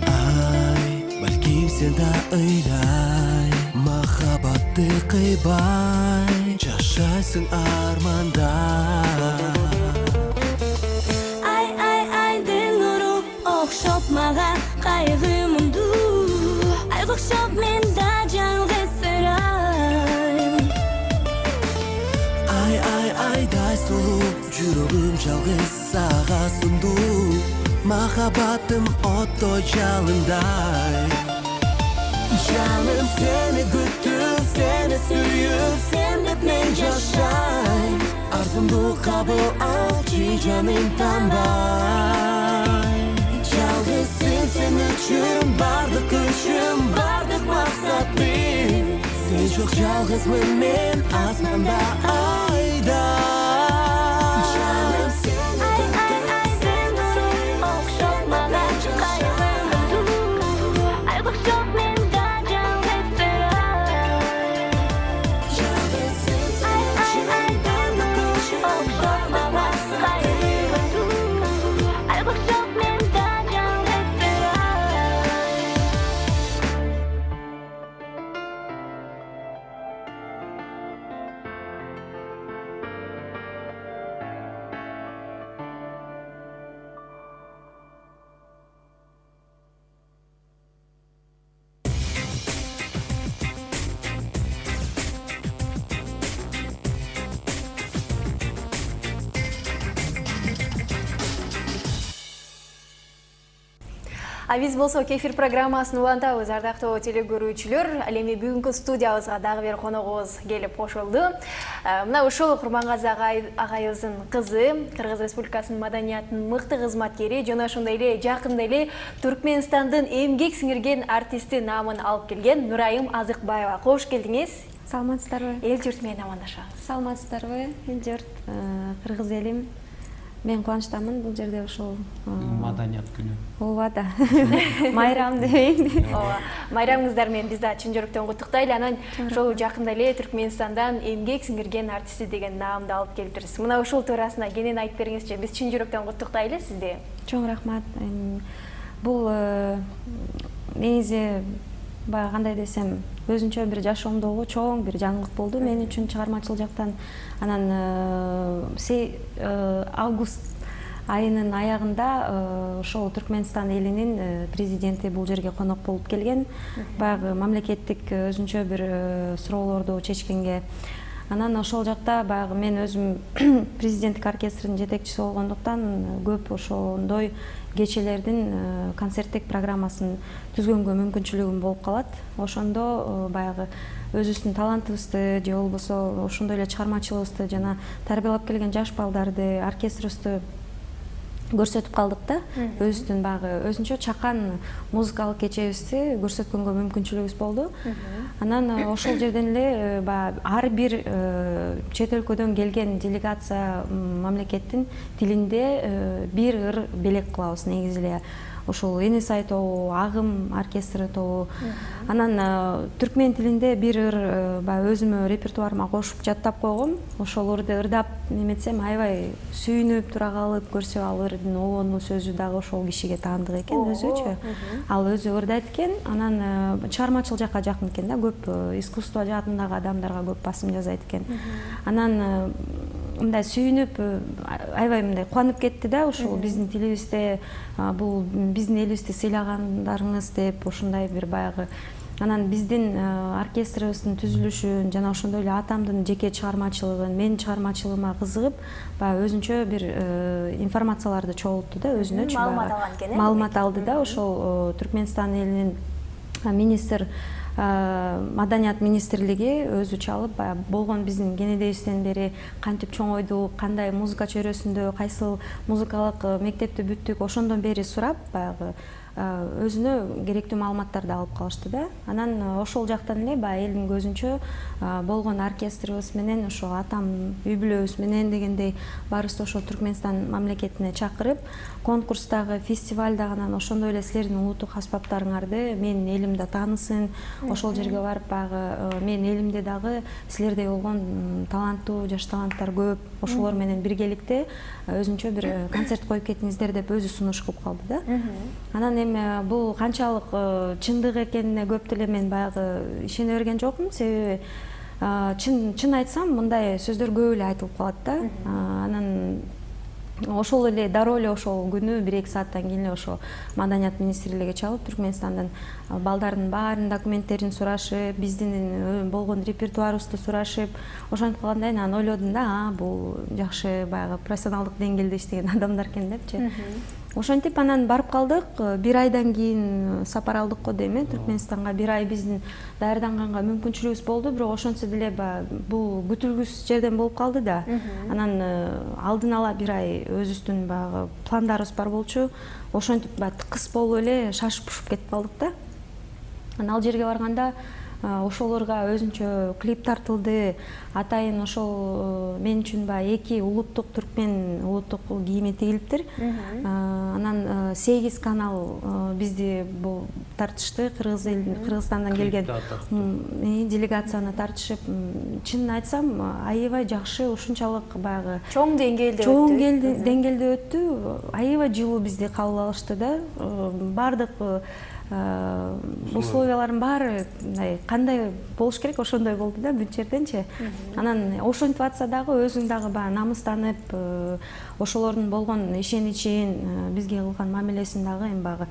Ай, балким сен да ыйлай, махабатты кыйбай, жашайсың арманда. Айдын нуру окшоп мага кайгы мунду, айга окшоп мен да жалгызсырайм. Айдай сулуу жүрөгүм жалгыз сага сунду, махаббатым оттой жалындай. Жаным сени күтүп, сени сүйүп, сен деп мен жашайм. Арзумду кабыл алчы жаным танбай. Жалгызсың сен үчүн бардык күчүм, бардык максатым. Сен жок жалгызмын мен асманда айда. Жаным сени Айдын нуру окшоп мага кайгы мунду, айга окшоп мен да жалгызсырайм. жалгызсың сен үчүн бардык күчүм, Окшоп мага кайгы мунду, айга окшоп мен да жалгызсырайм. Биз болсо кефир программасын улантабыз, ардактуу телекөрүүчүлөр. Ал эми бүгүнкү студиябызга дагы бир коногубуз келип кошулду. Мына ушул Курмангазы агайыбыздын кызы, Кыргыз Республикасынын маданиятынын мыкты кызматкери, жана ошондой эле жакында эле Түркмөнстандын эмгек сиңирген артисти наамын алып келген Нурайым Азыкбаева. Кош келдиңиз. Саламатсыздарбы? Эл журт менен амандашабыз. Саламатсыздарбы? Эл журт, кыргыз элим. Мен кубанычтамын бул жерде ушул Маданият күнү. ооба да. Майрам дейин. Ооба. Майрамыңыздар менен биз да чын жүрөктөн куттуктайлы. Анан ошол жакында эле Түркмөнстандан эмгек сиңирген артисти деген наамды алып келиптирсиз. Мына ушул туурасында кенен айтып бериңизчи. Биз чын жүрөктөн куттуктайлы сизди. Чоң рахмат. Бул негизи баягы кандай десем, өзүнчө бир жашоомдогу чоң бир жаңылык болду мен үчүн чыгармачыл жактан. Анан август айынын аягында ошол Түркмөнстан элинин президенти бул жерге конок болуп келген. Баягы мамлекеттик өзүнчө бир суроолорду чечкенге. Анан ошол жакта баягы мен өзүм президенттик оркестрдин жетекчиси болгондуктан көп ошондой кечелердин концерттик программасын түзгөнгө мүмкүнчүлүгүм болуп калат. Ошондо баягы өзүбүздүн талантыбызды же болбосо ошондой эле чыгармачылыгыбызды жана тарбиялап келген жаш балдарды, оркестрибизди көрсөтүп калдык да. Өзүбүздүн баягы өзүнчө чакан музыкалык кечебизди көрсөткөнгө мүмкүнчүлүгүбүз болду. Анан ошол жерден эле баягы ар бир чет өлкөдөн келген делегация мамлекеттин тилинде бир ыр белек кылабыз негизи эле. Ошол Энисай тобу, Агым оркестры тобу. Анан түркмен тилинде бир ыр баягы өзүмө репертуарыма кошуп жаттап койгом. Ошол ырды ырдап неметсем аябай сүйүнүп тура калып көрсө ал ырдын обону сөзү дагы ошол кишиге таандык экен өзүчө. Ал өзү ырдайт экен. Анан чыгармачыл жакка жакын экен да, көп искусство жаатындагы адамдарга көп басым жасайт экен. Анан мындай сүйүнүп аябай мындай кубанып кетти да, ошол биздин тилибизде бул биздин элибизди сыйлагандарыңыз деп ушундай бир баягы. Анан биздин оркестрибиздин түзүлүшүн жана ошондой эле атамдын жеке чыгармачылыгын, менин чыгармачылыгыма кызыгып, баягы өзүнчө бир информацияларды чогултту да, өзүнөчү маалымат алган экен. Маалымат алды да, ошол Түркмөнстан элинин министр маданият министрлиги өзү чалып болгон биздин кенедебизден бери кантип чоңойдук, кандай музыка чөйрөсүндө кайсыл музыкалык мектепти бүттүк, ошондон бери сурап баягы өзүнө керектүү маалыматтарды алып калышты да. Анан ошол жактан эле баягы элдин көзүнчө болгон оркестрибиз менен ошо атам үй бүлөбүз менен дегендей баарыбызды ошо Түркмөнстан мамлекетине чакырып, конкурстагы, фестивалдагы анан ошондой эле силердин улуттук аспаптарыңарды менин элимде таанысын, ошол жерге барып баягы менин элимде дагы силердей болгон таланттуу жаш таланттар көп, ошолор менен биргеликте өзүнчө бир концерт коюп кетиңиздер деп өзү сунуш кылып калды да. Анан эми бул канчалык чындык экенине көп деле мен баягы ишене берген жокмун, себеби чын айтсам мындай сөздөр көп эле айтылып калат да. Анан ошол эле дароо эле ошол күнү 1-2 сааттан кийин эле ошо Маданият министрлиги чалып, Түркмөнстандан балдардын баарын документтерин сурашып, биздин болгон репертуарыбызды сурашып, ошентип калганда анан ойлодум да, бул жакшы баягы профессионалдык деңгээлде иштеген адамдар экен депчи. Ошентип анан барып калдык. 1 айдан кийин сапар алдык го дейм, Түркмөнстанга 1 ай биздин даярданганга мүмкүнчүлүгүбүз болду, бирок ошентсе деле бул күтүлгүсүз жерден болуп калды да. Анан алдын ала 1 ай өзүбүздүн баягы пландарыбыз бар болчу. Ошентип тыкыс болуп эле шашып пушуп кетип калдык да. Анан ал жерге барганда ошолорго өзүнчө клип тартылды. Атайын ошол мен үчүн баягы 2 улуттук түркмен улуттук кийими тигилиптир. Анан 8 канал бизди тартышты, Кыргызстандан келген делегацияны тартышып, чынын айтсам, аябай жакшы, ушунчалык баягы чоң деңгээлде өттү. Аябай жылуу бизди кабыл алышты да. Бардык условиялардын баары кандай болуш керек ошондой болду да, бүт жерденчи. Анан ошентип атса дагы өзүң дагы баягы намыстанып, ошолордун болгон ишеничин, бизге кылган мамилесин дагы эми баягы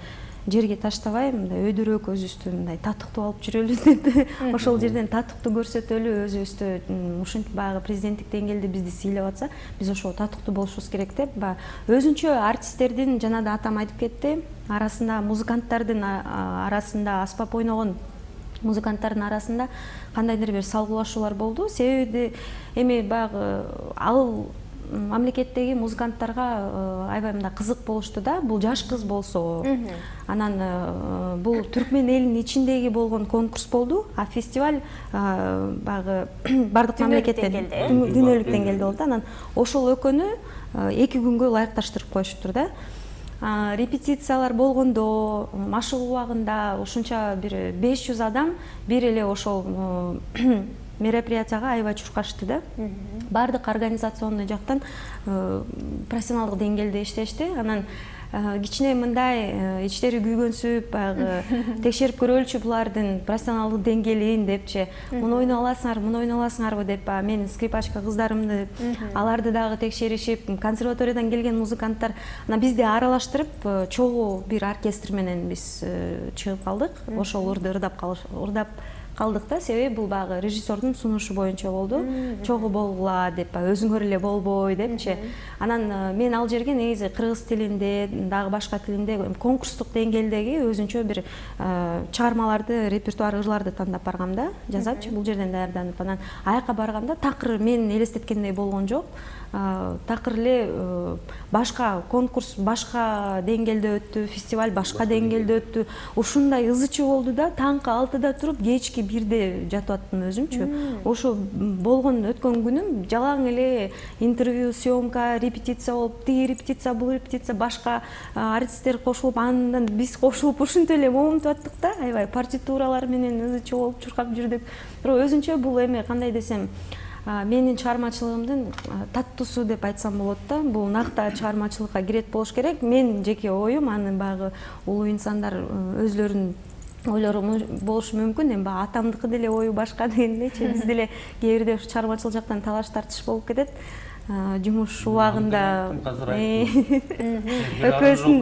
жерге таштабай, мындай өйдөрөөк өзүбүздү мындай татыктуу алып жүрөлү деп, ошол жерден татыктуу көрсөтөлү, өзүбүздү ушинтип баягы президенттик деңгээлде бизди сыйлап атса, биз ошол татыктуу болушубуз керек деп, өзүнчө артисттердин, жана да атам айтып кетти, арасында музыканттардын арасында, аспап ойногон музыканттардын арасында кандайдыр бир салгылашуулар болду. Себеби эми баягы ал мамлекеттеги музыканттарга аябай мындай кызык болушту да, бул жаш кыз болсо. Анан бул түркмен элинин ичиндеги болгон конкурс болду, а фестиваль баягы бардык мамлекеттен дүйнөлүк деңгээлде болду. Анан ошол экөөнү 2 күнгө ылайыкташтырып коюшуптур да. Репетициялар болгондо, машыгуу убагында ушунча бир 500 адам бир эле ошол мероприятияга аябай чуркашты да. Бардык организационный жактан профессионалдык деңгээлде иштешти. Анан кичине мындай ичтери күйгөнсүп, баягы текшерип көрөлүчү булардын профессионалдык деңгээлин депчи. Муну ойной аласыңарбы деп менин скрипачка кыздарымды, аларды дагы текшеришип, консерваториядан келген музыканттар, анан бизди аралаштырып, чогуу бир оркестр менен биз чыгып калдык. Ошол ырдап калдык да, себеби бул баягы режиссердун сунушу боюнча болду. Чогуу болгула деп, өзүңөр эле болбой депчи. Анан мен ал жерге негизи кыргыз тилинде, дагы башка тилинде конкурстук деңгээлдеги өзүнчө бир чыгармаларды, репертуар ырларды тандап баргам да, жазапчы, бул жерден даярданып. Анан аяка барганда такыр мен элестеткендей болгон жок. Такыр эле башка конкурс башка деңгээлде өттү, фестиваль башка деңгээлде өттү. Ушундай ызычуу болду да, таңкы 6-да туруп, кечки 1-де жатып аттым өзүмчү. Ошо болгон өткөн күнүм жалаң эле интервью, съемка, репетиция болуп, тиги репетиция, бул репетиция, башка артисттер кошулуп, андан биз кошулуп ушинтип эле момунтуп аттык да, аябай партитуралар менен ызычуу болуп чуркап жүрдүк. Бирок өзүнчө бул эми кандай десем, менин чыгармачылыгымдын таттуусу деп айтсам болот да. Бул накта чыгармачылыкка кирет болуш керек. Мен жеке оюм, аны багы улуу инсандар өзлөрүнүн ойлору болушу мүмкүн. Эми атамдыкы деле ою башка дегендейчи, биз деле кээ бирде чыгармачылык жактан талаш тартыш болуп кетет. Жумуш убагында экөөсүн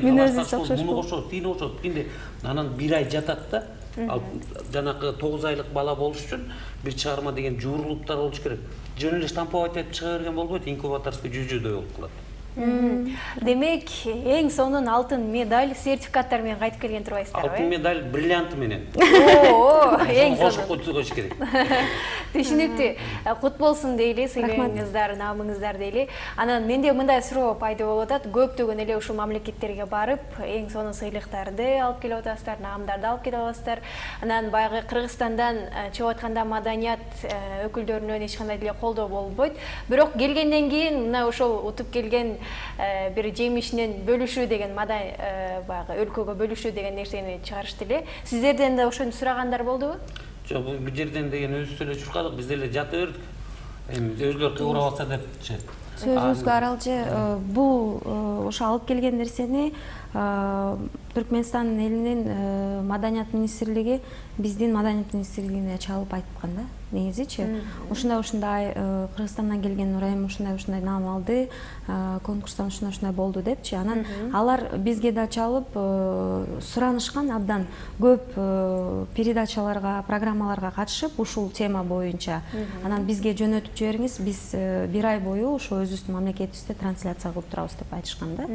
мүнөзү окшош болуп, тиги окшоп кенде анан 1 ай жатат да. Ал жанакы 9 айлык бала болуш үчүн бир чыгарма деген жуурулуптар болуш керек. Жөн эле штамповать этип чыга берген болбойт, инкубаторский жүзүдөй болуп калат. Демек, эң сонун алтын медаль сертификаттар менен кайтып келген турбайсыздарбы? Алтын медаль бриллианты менен. Эң Кошуп сонун. коюш керек. Түшүнүктүү. Кут болсун дейли, сыйлыгыңыздар, намыңыздар дейли. Анан менде мындай суроо пайда болуп атат. Көптөгөн эле ушул мамлекеттерге барып, эң сонун сыйлыктарды алып келип атасыздар, наамдарды алып келип атасыздар. Анан баягы Кыргызстандан чыгып атканда маданият өкүлдөрүнөн эч кандай деле колдоо болбойт. Бирок келгенден кийин мына ошол утуп келген бир жемишинен бөлүшүү деген баягы өлкөгө бөлүшүү деген нерсени чыгарышты эле. Сиздерден да ошону сурагандар болдубу? Жок, бул жерден деген өзүбүз эле чуркадык, биз деле жата бердик. Эми өзүлөр кыбырап атса депчи. Сөзүңүзгө аралчы, бул ошо алып келген нерсени Түркмөнстан элинин маданият министрлиги биздин маданият министрлигине чалып айткан да. Негизичи ушундай Кыргызстандан келген Нурайым ушундай наам алды, конкурстан ушундай болду депчи. Анан алар бизге да чалып суранышкан абдан көп передачаларга, программаларга катышып ушул тема боюнча. Анан бизге жөнөтүп жибериңиз, биз бир ай бою ошо өзүбүздүн мамлекетибизде трансляция кылып турабыз деп айтышкан да.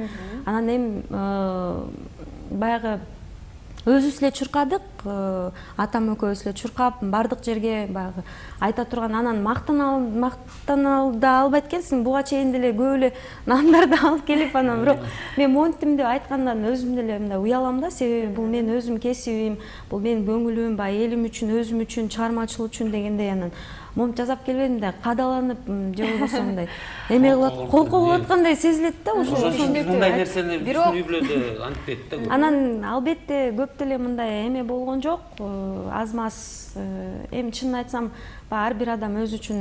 Анан эми баягы өзүбүз эле чуркадык, атам экөөбүз эле чуркап, бардык жерге баягы айта турган, анан мактана да албайт экенсиң, буга чейин деле көп эле наамдарды алып келип, анан бирок мен монттим деп айткандан өзүм деле мындай уялам да, себеби бул менин өзүм кесибим, бул менин көңүлүм, баягы элим үчүн, өзүм үчүн, чыгармачылык үчүн дегендей анан момунт жасап келбедим да, кадаланып, же болбосо мындай эме кылып, колко болуп аткандай сезилет да, ошондой нерсени түшүнүү билет антпет да. Анан албетте көп деле мындай эме болгон жок, аз-маз. Эми чынын айтсам, ар бир адам өзү үчүн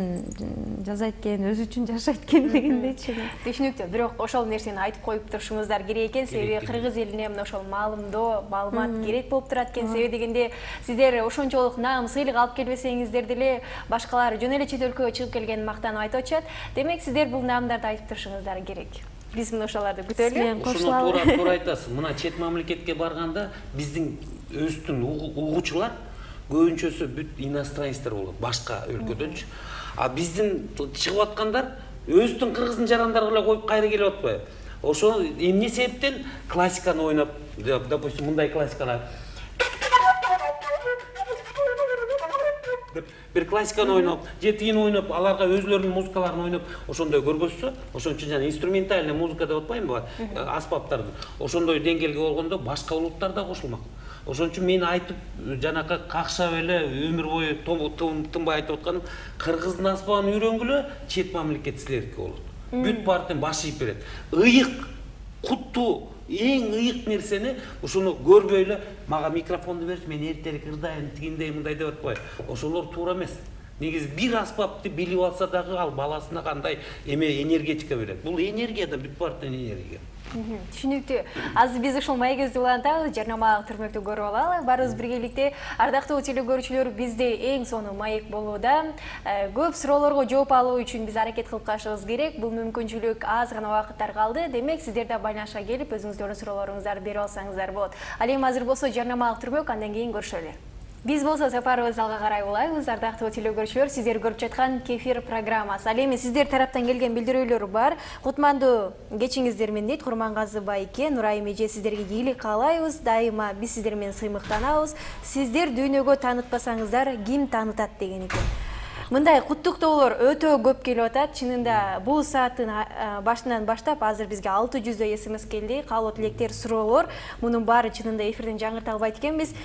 жазайт экен, өзү үчүн жашайт экен дегендейчи. Түшүнүктүү, бирок ошол нерсени айтып коюп турушуңуздар керек экен, себеби кыргыз элине мына ошол маалымдоо, маалымат керек болуп турат экен, себеби дегенде сиздер ошончолук наам, сыйлык алып келбесеңиздер деле башкалар жөн эле чет өлкөгө чыгып келгенин мактанып айтып атышат. Демек сиздер бул наамдарды айтып турушуңуздар керек. Биз мына ошолорду күтөлү. Ошону туура айтасыз. Мына чет мамлекетке барганда биздин өзүбүздүн угуучулар көбүнчөсү бүт иностранецтер болот, башка өлкөдөнчү. А биздин чыгып аткандар өзүнүн кыргыздын жарандары эле коюп кайра келип атпайбы? Ошо эмне себептен классиканы ойноп, допустим, мындай классикалар бир классиканы ойноп, же тигини ойноп, аларга өзүлөрүнүн музыкаларын ойноп, ошондой көргөзсө, ошон үчүн жана инструментальный музыка деп атпаймынбы, аспаптарды. Ошондой деңгээлге болгондо башка улуттар да кошулмак. Ошон үчүн мен айтып, жанакы какшап эле өмүр бою тынбай айтып атканым, кыргыздын аспабын үйрөнгүлө, чет мамлекет силердики болот. Бүт бартын баш ийип берет. Ыйык, куттуу, эң ыйык нерсени ушуну көрбөй эле мага микрофонду берчи, мен эртерээк ырдайын, тигиндей мындай деп атпайбы. Ошолор туура эмес. Негизи бир аспапты билип алса дагы ал баласына кандай энергетика берет. Бул энергия да бүт бартын энергия. Түшүнүктүү. Азыр биз ушул маегибизди улантабыз, жарнамалык түрмөктү көрүп алалы. Барыбыз биргеликте. Ардактуу телекөрүүчүлөр, бизде эң сонун маек болууда. Көп суроолорго жооп алуу үчүн биз аракет кылып калышыбыз керек. Бул мүмкүнчүлүк аз гана убакыттар калды. Демек, сиздер да байланышка келип, өзүңүздөрдүн суроолоруңуздарды берип алсаңыздар болот. Ал эми азыр болсо жарнамалык түрмөк, андан кийин көрүшөлү. Биз болсо сапарыбызды алга карай улайбыз. Ардактуу телекөрүүчүлөр, сиздер көрүп жаткан Кефир программасы. Ал эми сиздер тараптан келген билдирүүлөр бар. Кутмандуу кечиңиздер менен дейт Курмангазы байке, Нурайым эже, сиздерге ийгилик каалайбыз. Дайыма биз сиздер менен сыймыктанабыз. Сиздер дүйнөгө таанытпасаңыздар, ким таанытат деген экен. Мындай куттуктоолор өтө көп келип атат. Чынында бул сааттын башынан баштап азыр бизге 600 СМС келди. Каалоо тилектер, суроолор. Мунун баары чынында эфирден жаңырта албайт экенбиз.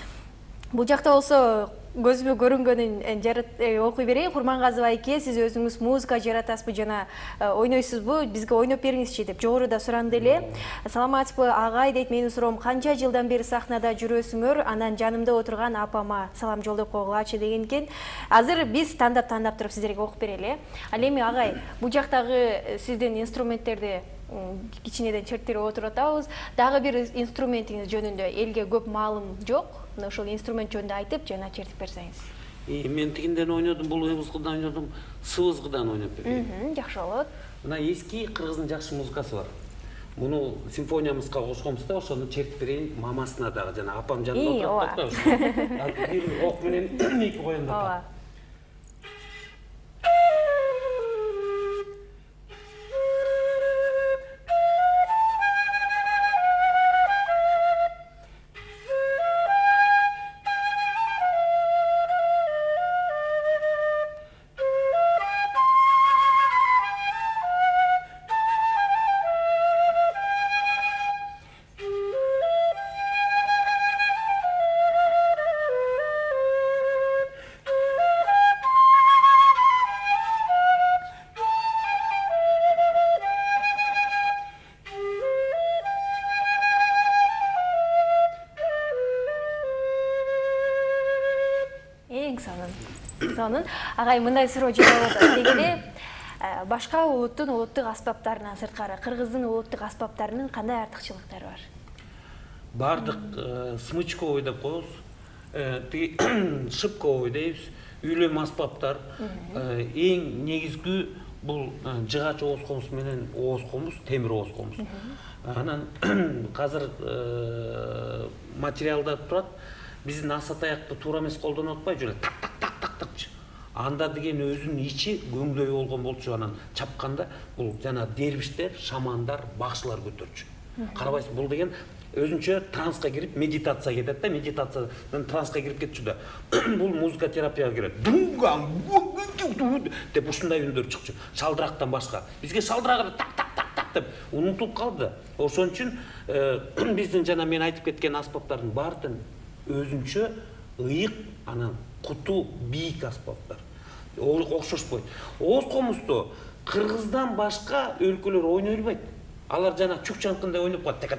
Бул жакта болсо көзүмө көрүнгөнүн окуй берейин. Курмангазы байке, сиз өзүңүз музыка жаратасызбы жана ойнойсузбу? Бизге ойноп бериңизчи деп жогоруда суранды эле. Саламатсызбы агай дейт, менин суроом, канча жылдан бери сахнада жүрөсүңөр? Анан жанымда отурган апама салам жолдоп койгулачы деген экен. Азыр биз тандап туруп сиздерге окуп берели. Ал эми агай, бул жактагы сиздин инструменттерди кичинеден черттирип отуруп атабыз. Дагы бир инструментиңиз жөнүндө элге көп маалым жок. Ошол инструмент жөнүндө айтып, жана чертип берсеңиз. Мен тигинден ойнодум, бул ыбызгыдан ойнодум, сыбызгыдан ойноп берейин. Жакшы болот. Мына эски кыргыздын жакшы музыкасы бар. Муну симфониямызга кошконбуз да, ошону чертип берейин мамасына дагы, жана апам жанында отурат да. Бир ок менен эки коюнда. Сонун. Агай мындай суроо жолдоп атат. Дегенде башка улуттун улуттук аспаптарынан сырткары кыргыздын улуттук аспаптарынын кандай артыкчылыктары бар? Бардык смычковый деп коебуз, шипковый дейбиз, үйлөм аспаптар. Эң негизги бул жыгач ооз комуз менен ооз комуз, темир ооз комуз. Анан азыр материалда турат. Биздин аса таякты туура эмес колдонуп атпайбы, эле так. Анда деген өзүнүн ичи көңдөй болгон болчу, анан чапканда бул жана дербиштер, шамандар, бакчылар көтөрчү. Карабайсыз, бул деген өзүнчө транска кирип медитация кетет да, медитациядан транска кирип кетчү да. Бул музыка терапияга кирет. Деп ушундай үндөр чыкчу. Шалдырактан башка. Бизге шалдырагы так деп унутулуп калды. Ошон үчүн биздин жана мен айтып кеткен аспаптардын баардын өзүнчө ыйык, анан куту, бийик аспаптар. Окшошпойт. Ооз комузду кыргыздан башка өлкөлөр ойной албайт. Алар жана чукчанкындай ойноп калат. Taka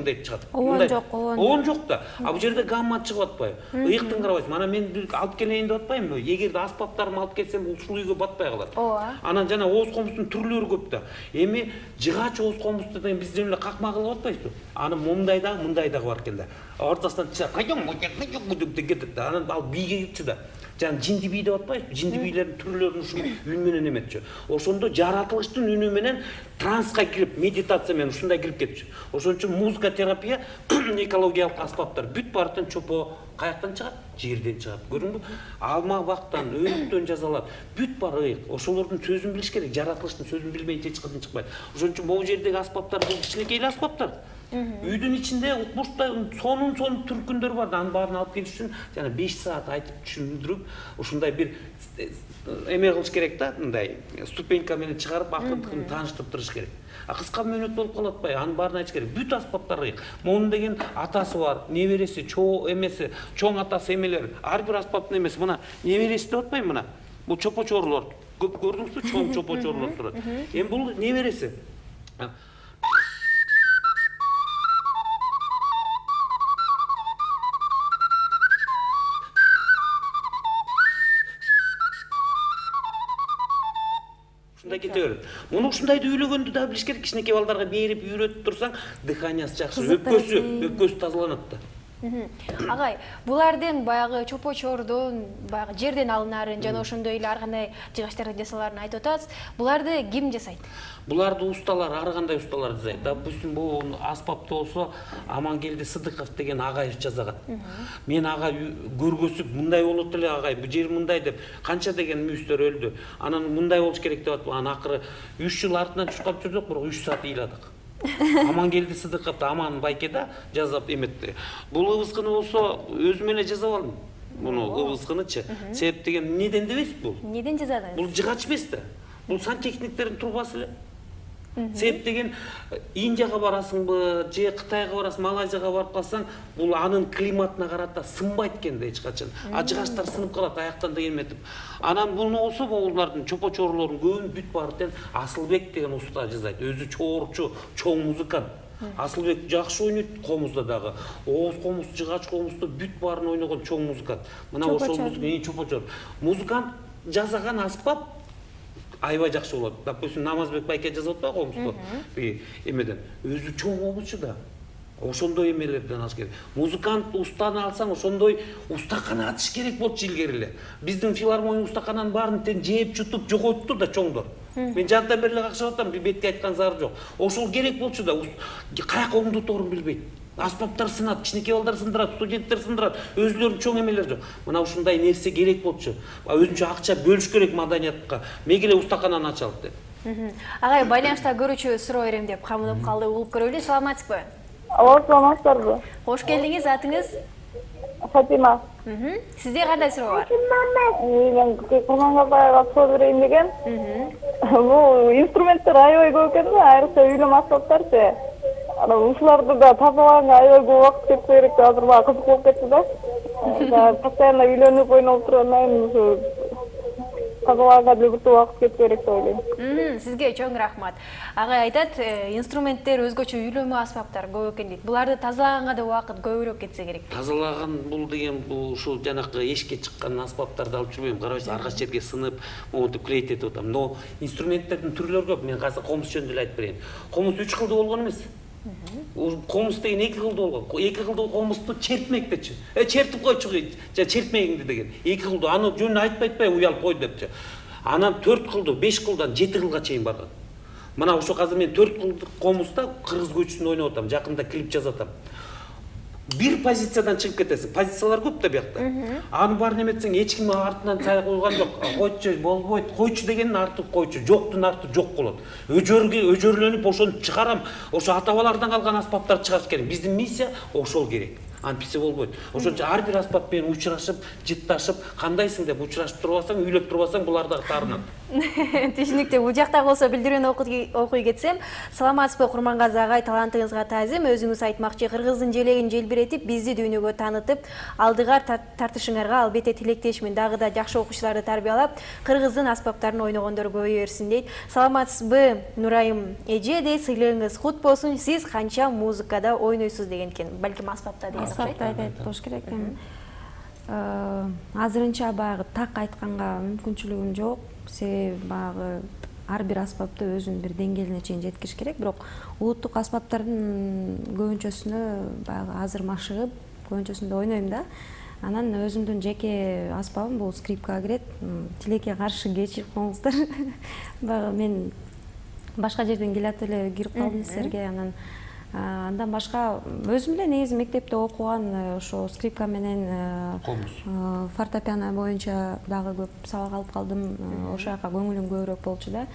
деп чыгат. Оон жок да. А бул жерде гамма чыгып атпайбы? Ыйыктын карабайсыз. Мана мен алып келейин деп атпаймынбы? Эгерде аспаптарымды алып келсем, ушул үйгө батпай калат. Анан жана ооз комуздун түрлөрү көп да. Эми жыгач ооз комузду деген биз эле какма кылып атпайбызбы? Аны мындай дагы бар экен да. Ортосунан чыгат. Деп кетет да. Анан ал бийге кирчү да. Жана жинди бий деп атпайбызбы? Жинди бийлердин түрлөрүн ушул үн менен эметчү. Ошондо жаратылыштын үнү менен транска кирип, медитация менен ушундай кирип кетчү. Ошон үчүн музыка терапия, экологиялык аспаптар бүт баардын чопо каяктан чыгат? Жерден чыгат. Көрдүңбү? Алма бактан, өйүктөн жазалат. Бүт бар ыйык. Ошолордун сөзүн билиш керек. Жаратылыштын сөзүн билмейинче эч качан чыкпайт. Ошон үчүн могу жердеги аспаптар бул кичинекей аспаптар. Үйдүн ичинде укмуштай сонун түркүндөр бар. Анын баарын алып келиш үчүн жана 5 саат айтып түшүндүрүп, ушундай бир эме кылыш керек да, мындай ступенька менен чыгарып, акыркын тааныштырып туруш керек. Кыска мөөнөт болуп калып атпайбы? Анын баарын айтыш керек. Бүт аспаптар ыйык. Монун деген атасы бар, небереси, эмеси, чоң атасы эмелер. Ар бир аспаптын эмеси. Мына небереси деп атпаймынбы мына? Бул чопочорлор. Көп көрдүңүзбү? Чоң чопочорлор турат. Эми бул небереси. Муну ушундайды үйлөгөндү да билиш керек. Кичинекей балдарга берип үйрөтүп турсаң, дыханиясы жакшы, өпкөсү тазаланат да. Агай, булардын баягы чопочордун, баягы жерден алынарын жана ошондой эле ар кандай жыгачтарды жасаларын айтып атасыз. Буларды ким жасайт? Буларды усталар, ар кандай усталар жасайт. Допустим, бул аспапты болсо Амангелди Сыдыков деген агайыбыз жасаган. Мен агай көргөзүп, мындай болот эле агай, бул жер мындай деп, канча деген мүйүстөр өлдү. Анан мындай болуш керек деп атып, анан акыры 3 жыл артынан чуркап жүрдүк, бирок 3 саат ыйладык. Амангелди Сыдыковду Аман байкеда жазап эметти. Бул ыбыскыны болсо өзүм эле жазап алдым. Муну ыбыскынычы. Себеп деген неден дебейсиз бул? Неден жазадыңыз? Бул жыгач эмес да. Бул сантехниктердин трубасы эле. Себеп деген Индияга барасыңбы, же Кытайга барасың, Малайзияга барып калсаң, бул анын климатына карата сынбайт экен да эч качан. Жыгачтар сынып калат аяктан деген эметип. Анан буну болсо булардын чопочорлордун көбүн бүт баардын Асылбек деген уста жасайт. Өзү чоорчу, чоң музыкант. Асылбек жакшы ойнойт комузда дагы. Ооз комуз, жыгач комузду бүт баарын ойногон чоң музыкант. Мына ошол музыка чопочор. Музыкант жасаган аспап аябай жакшы болот. Допустим, Намазбек байке жазып атпайбы комузду? Эмеден өзү чоң комузчу да. Ошондой эмелерден алыш керек. Музыкант устаны алсаң, ошондой устакана атыш керек болчу илгери эле. Биздин филармония устакананын баарын тең жеп чутуп жоготту да чоңдор. Мен жандан бери эле какшап атам, бетке айткан зары жок. Ошол керек болчу да. Каяка оңдоторун билбейт. Аспаптар сынат, кичинекей балдар сындырат, студенттер сындырат, өзүлөрүнүн чоң эмелери жок. Мына ушундай нерсе керек болчу. Өзүнчө акча бөлүш керек маданиятка. Мегеле устакананы ачалык деп. Агай, байланышта көрүүчү суроо берем деп камынып калды. Угуп көрөлү. Саламатсызбы? Саламатсыздарбы? Кош келдиңиз. Атыңыз? Фатима. Сизде кандай суроо бар? Мен Курмангабаевга суроо берейин деген. Бул инструменттер аябай көп экен да, айрыкча үйлөм аспаптарчы. Ушуларды да тазалаганга аябай көп убакыт кетсе керек. Азыр мага кызык болуп кетти да. Постоянно үйлөнүп ойноп тургандан кийин тазалаганга деле бир убакыт кетип керек деп ойлойм. Сизге чоң рахмат. Агай айтат, инструменттер, өзгөчө үйлөнмө аспаптар көп экен дейт. Буларды тазалаганга да убакыт көбүрөөк кетсе керек. Тазалаган бул деген бул ушул жанакы эшикке чыккан аспаптарды алып жүрбөйм. Карабайсыз, ар кайсы жерге сынып, монтип клейт этип атам. Но инструменттердин түрлөрү көп. Мен азыр комуз жөнүндө эле айтып берейин. Комуз 3 кылдуу болгон эмес. Комуз деген 2 кылдуу болгон. 2 кылдуу комузду чертмектечи. Чертип койчу, жа чертмегиңди деген. 2 кылдуу, аны жөнүн айтпай уялып кой депчи. Анан 4 кылдуу, 5 кылдан 7 кылга чейин барган. Мына ошо азыр мен 4 кылдуу комузда кыргыз көчүсүндө ойноп атам, жакында клип жазып атам. Бир позициядан чыгып кетесиң. Позициялар көп да биякта. Аны баарын эметсең эч ким артынан сай койгон жок. Койчу, болбойт. Койчу дегендин арты койчу, жоктун арты жок болот. Өжөрлөнүп ошону чыгарам. Ошо ата-бабалардан калган аспаптарды чыгарыш керек. Биздин миссия ошол керек. Антписе болбойт. Ошончо ар бир аспап менен учурашып, жытташып, кандайсың деп учурашып турбасаң, үйлөп турбасаң, булар дагы таарынат. Түшүнүктүү. Бул жакта болсо билдирүүнү окуй кетсем, саламатсызбы Курмангазы агай, талантыңызга таазим. Өзүңүз айтмакчы, кыргыздын желегин желбиретип, бизди дүйнөгө таанытып, алдыга тартышыңарга албетте тилектешмин. Дагы да жакшы окуучуларды тарбиялап, кыргыздын аспаптарын ойногондор көбөйө берсин дейт. Саламатсызбы Нурайым эже дейт, сыйлыгыңыз кут болсун. Сиз канча музыкада ойнойсуз деген экен. Балким аспапта деген айтат болуш керек. Азырынча баягы так айтканга мүмкүнчүлүгүм жок. Себеби баягы ар бир аспапты өзүнүн бир деңгээлине чейин жеткириш керек. Бирок улуттук аспаптардын көбүнчөсүнө баягы азыр машыгып, көбүнчөсүндө ойнойм да. Анан өзүмдүн жеке аспабым бул скрипкага кирет. Тилекке каршы кечирип коңуздар. Баягы мен башка жерден келип эле кирип калдым силерге. Андан башка өзүм эле негизи мектепте окуган ошо скрипка менен фортепиано боюнча дагы көп сабак алып калдым. Ошол жака көңүлүм көбүрөөк болчу да.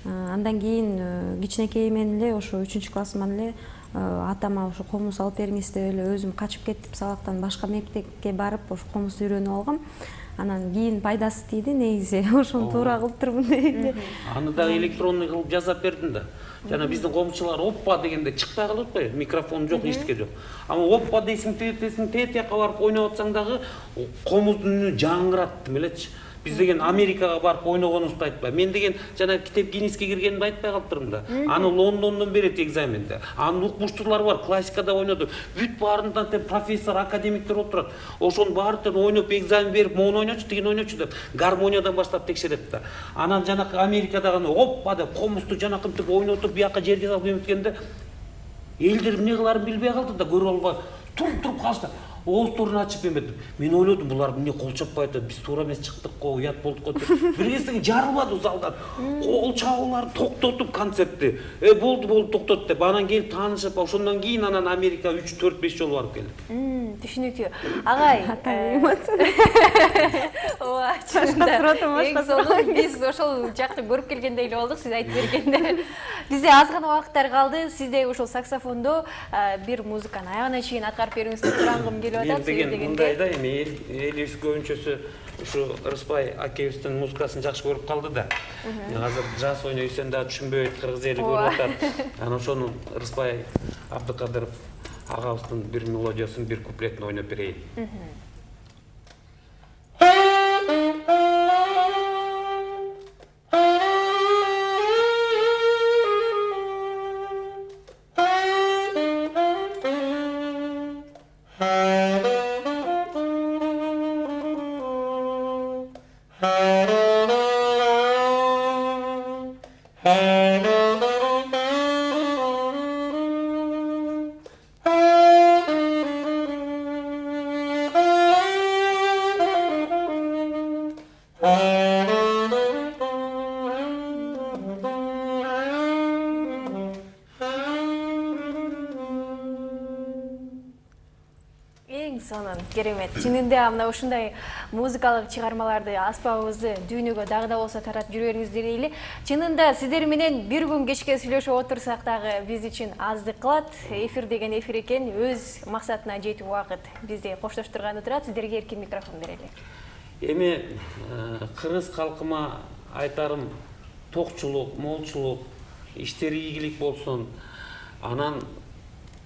Андан кийин кичинекейимден эле ошо 3-классыман эле атама ошо комуз алып бериңиз деп эле өзүм качып кеттип сабактан башка мектепке барып ошо комузду үйрөнүп алгам. Анан кийин пайдасы тийди негизи. Ошону туура кылып турмун дейли. Аны дагы электронный кылып жасап бердим да. Жана биздин комчулар оппа дегенде чыкпай калат го, микрофон жок, эчтеке жок. Ама оппа дейсиң, тет жака барып ойноп атсаң дагы комуздун үнү жаңырат элечи. Биз деген Америкага барып ойногонубузду айтпай. Мен деген жана китеп Гиннеске киргенимди айтпай калыптырмын да. Аны Лондондон берет экзаменде. Анын укмуштуулары бар, классикада ойноду. Бүт баарынан профессор, академиктер отурат. Ошонун баарын ойноп экзамен берип, моуну ойночу, тигин ойночу деп гармониядан баштап текшерет да. Анан жанакы Америкадагы оппа деп комузду жанакынтип ойнотуп, бияка жерге салып эметкенде элдер эмне кыларын билбей калды да, көрүп албай туруп калышты. Оозторун ачып эметип, мен ойлодум, булар эмне кол чаппай атат, биз туура эмес чыктык го, уят болдук го деп. Бир кезде жарылбады залдан. Кол чабуулар токтотуп концертти. Болду токтот деп. Анан келип таанышып, ошондон кийин анан Америка 3-4-5 жолу барып келдик. Түшүнүктүү. Агай, ооба, чынында. Биз ошол жакты көрүп келгендей эле болдук, сиз айтып бергенде. Бизде аз гана убакыттар калды. Сизде ошол саксофондо бир музыканы аягына чейин аткарып бериңизди сурангым келип атат. Мен деген мындай да, эми элибиз көбүнчөсү ушу Рыспай акебиздин музыкасын жакшы көрүп калды да. Азыр жаз ойнойсун да түшүнбөйт, кыргыз эли көрүп атат. Анан ошону Рыспай Абдыкадыров агабыздын бир мелодиясын, бир куплетин ойноп берейин. Керемет. Чынында мына ушундай музыкалык чыгармаларды, аспабыбызды дүйнөгө дагы да болсо таратып жүрөңүздөр дейли. Чынында сиздер менен бир күн кечке сүйлөшүп отурсак дагы биз үчүн аздык кылат. Эфир деген эфир экен, өз максатына жетүү убакыт бизди коштоштурганы турат. Сиздерге эркин микрофон берели. Эми кыргыз калкыма айтарым токчулук, молчулук, иштери ийгилик болсун. Анан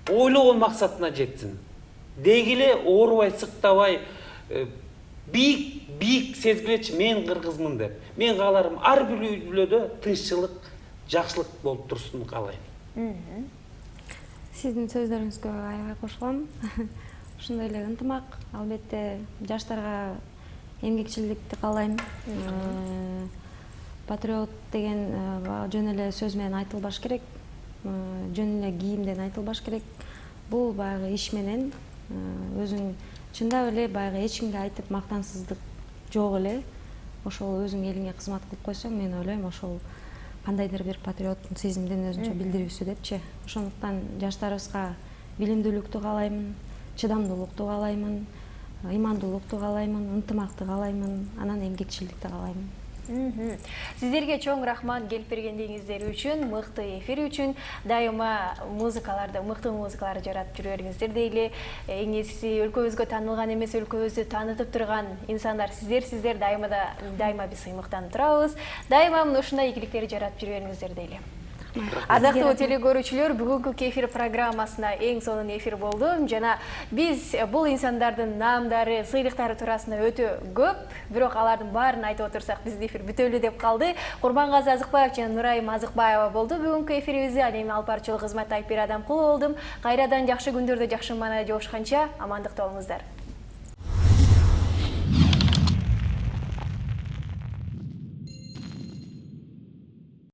ойлогон максатына жетсин. Дегиле оорубай, сыктабай, бийик сезгилечи мен кыргызмын деп. Мен кааларым ар бир үйлөдө тынччылык, жакшылык болуп турсун каалайм. Сиздин сөздөрүңүзгө аябай кошулам. Ушундай эле ынтымак, албетте жаштарга эмгекчилдикти каалайм. Патриот деген жөн эле сөз менен айтылбаш керек, жөн эле кийимден айтылбаш керек. Бул баягы иш менен өзүң чындап эле баягы эч кимге айтып мактансыздык жок эле. Ошол өзүң элиңе кызмат кылып койсоң, мен ойлойм ошол кандайдыр бир патриоттун сезимдин өзүнчө билдирүүсү депчи. Ошондуктан жаштарыбызга билимдүүлүктү каалаймын, чыдамдуулукту каалаймын, ыймандуулукту каалаймын, ынтымакты каалаймын, анан эмгекчилдикти каалаймын. Сиздерге чоң рахмат келип бергендигиңиздер үчүн, мыкты эфир үчүн. Дайыма музыкаларды, мыкты музыкаларды жаратып жүргөрүңүздөр дейли. Эң эсиси өлкөбүзгө таанылган эмес, өлкөбүздү таанытып турган инсандар сиздер дайыма биз сыймыктанып турабыз. Дайыма ушундай ийгиликтерди жаратып жүргөрүңүздөр дейли. Ардактуу телекөрүүчүлөр, бүгүнкү эфир программасына эң сонун эфир болду. Жана биз бул инсандардын наамдары, сыйлыктары туурасында өтө көп, бирок алардын баарын айтып отурсак биздин эфир бүтөлү деп калды. Курмангазы Азыкбаев жана Нурайым Азыкбаева болду бүгүнкү эфирибизде. Ал эми Алып Барчылык кызмат Айпер Адамкулу болдум. Кайрадан жакшы күндөрдө жакшы маанайда жолугушканча амандыкта болуңуздар.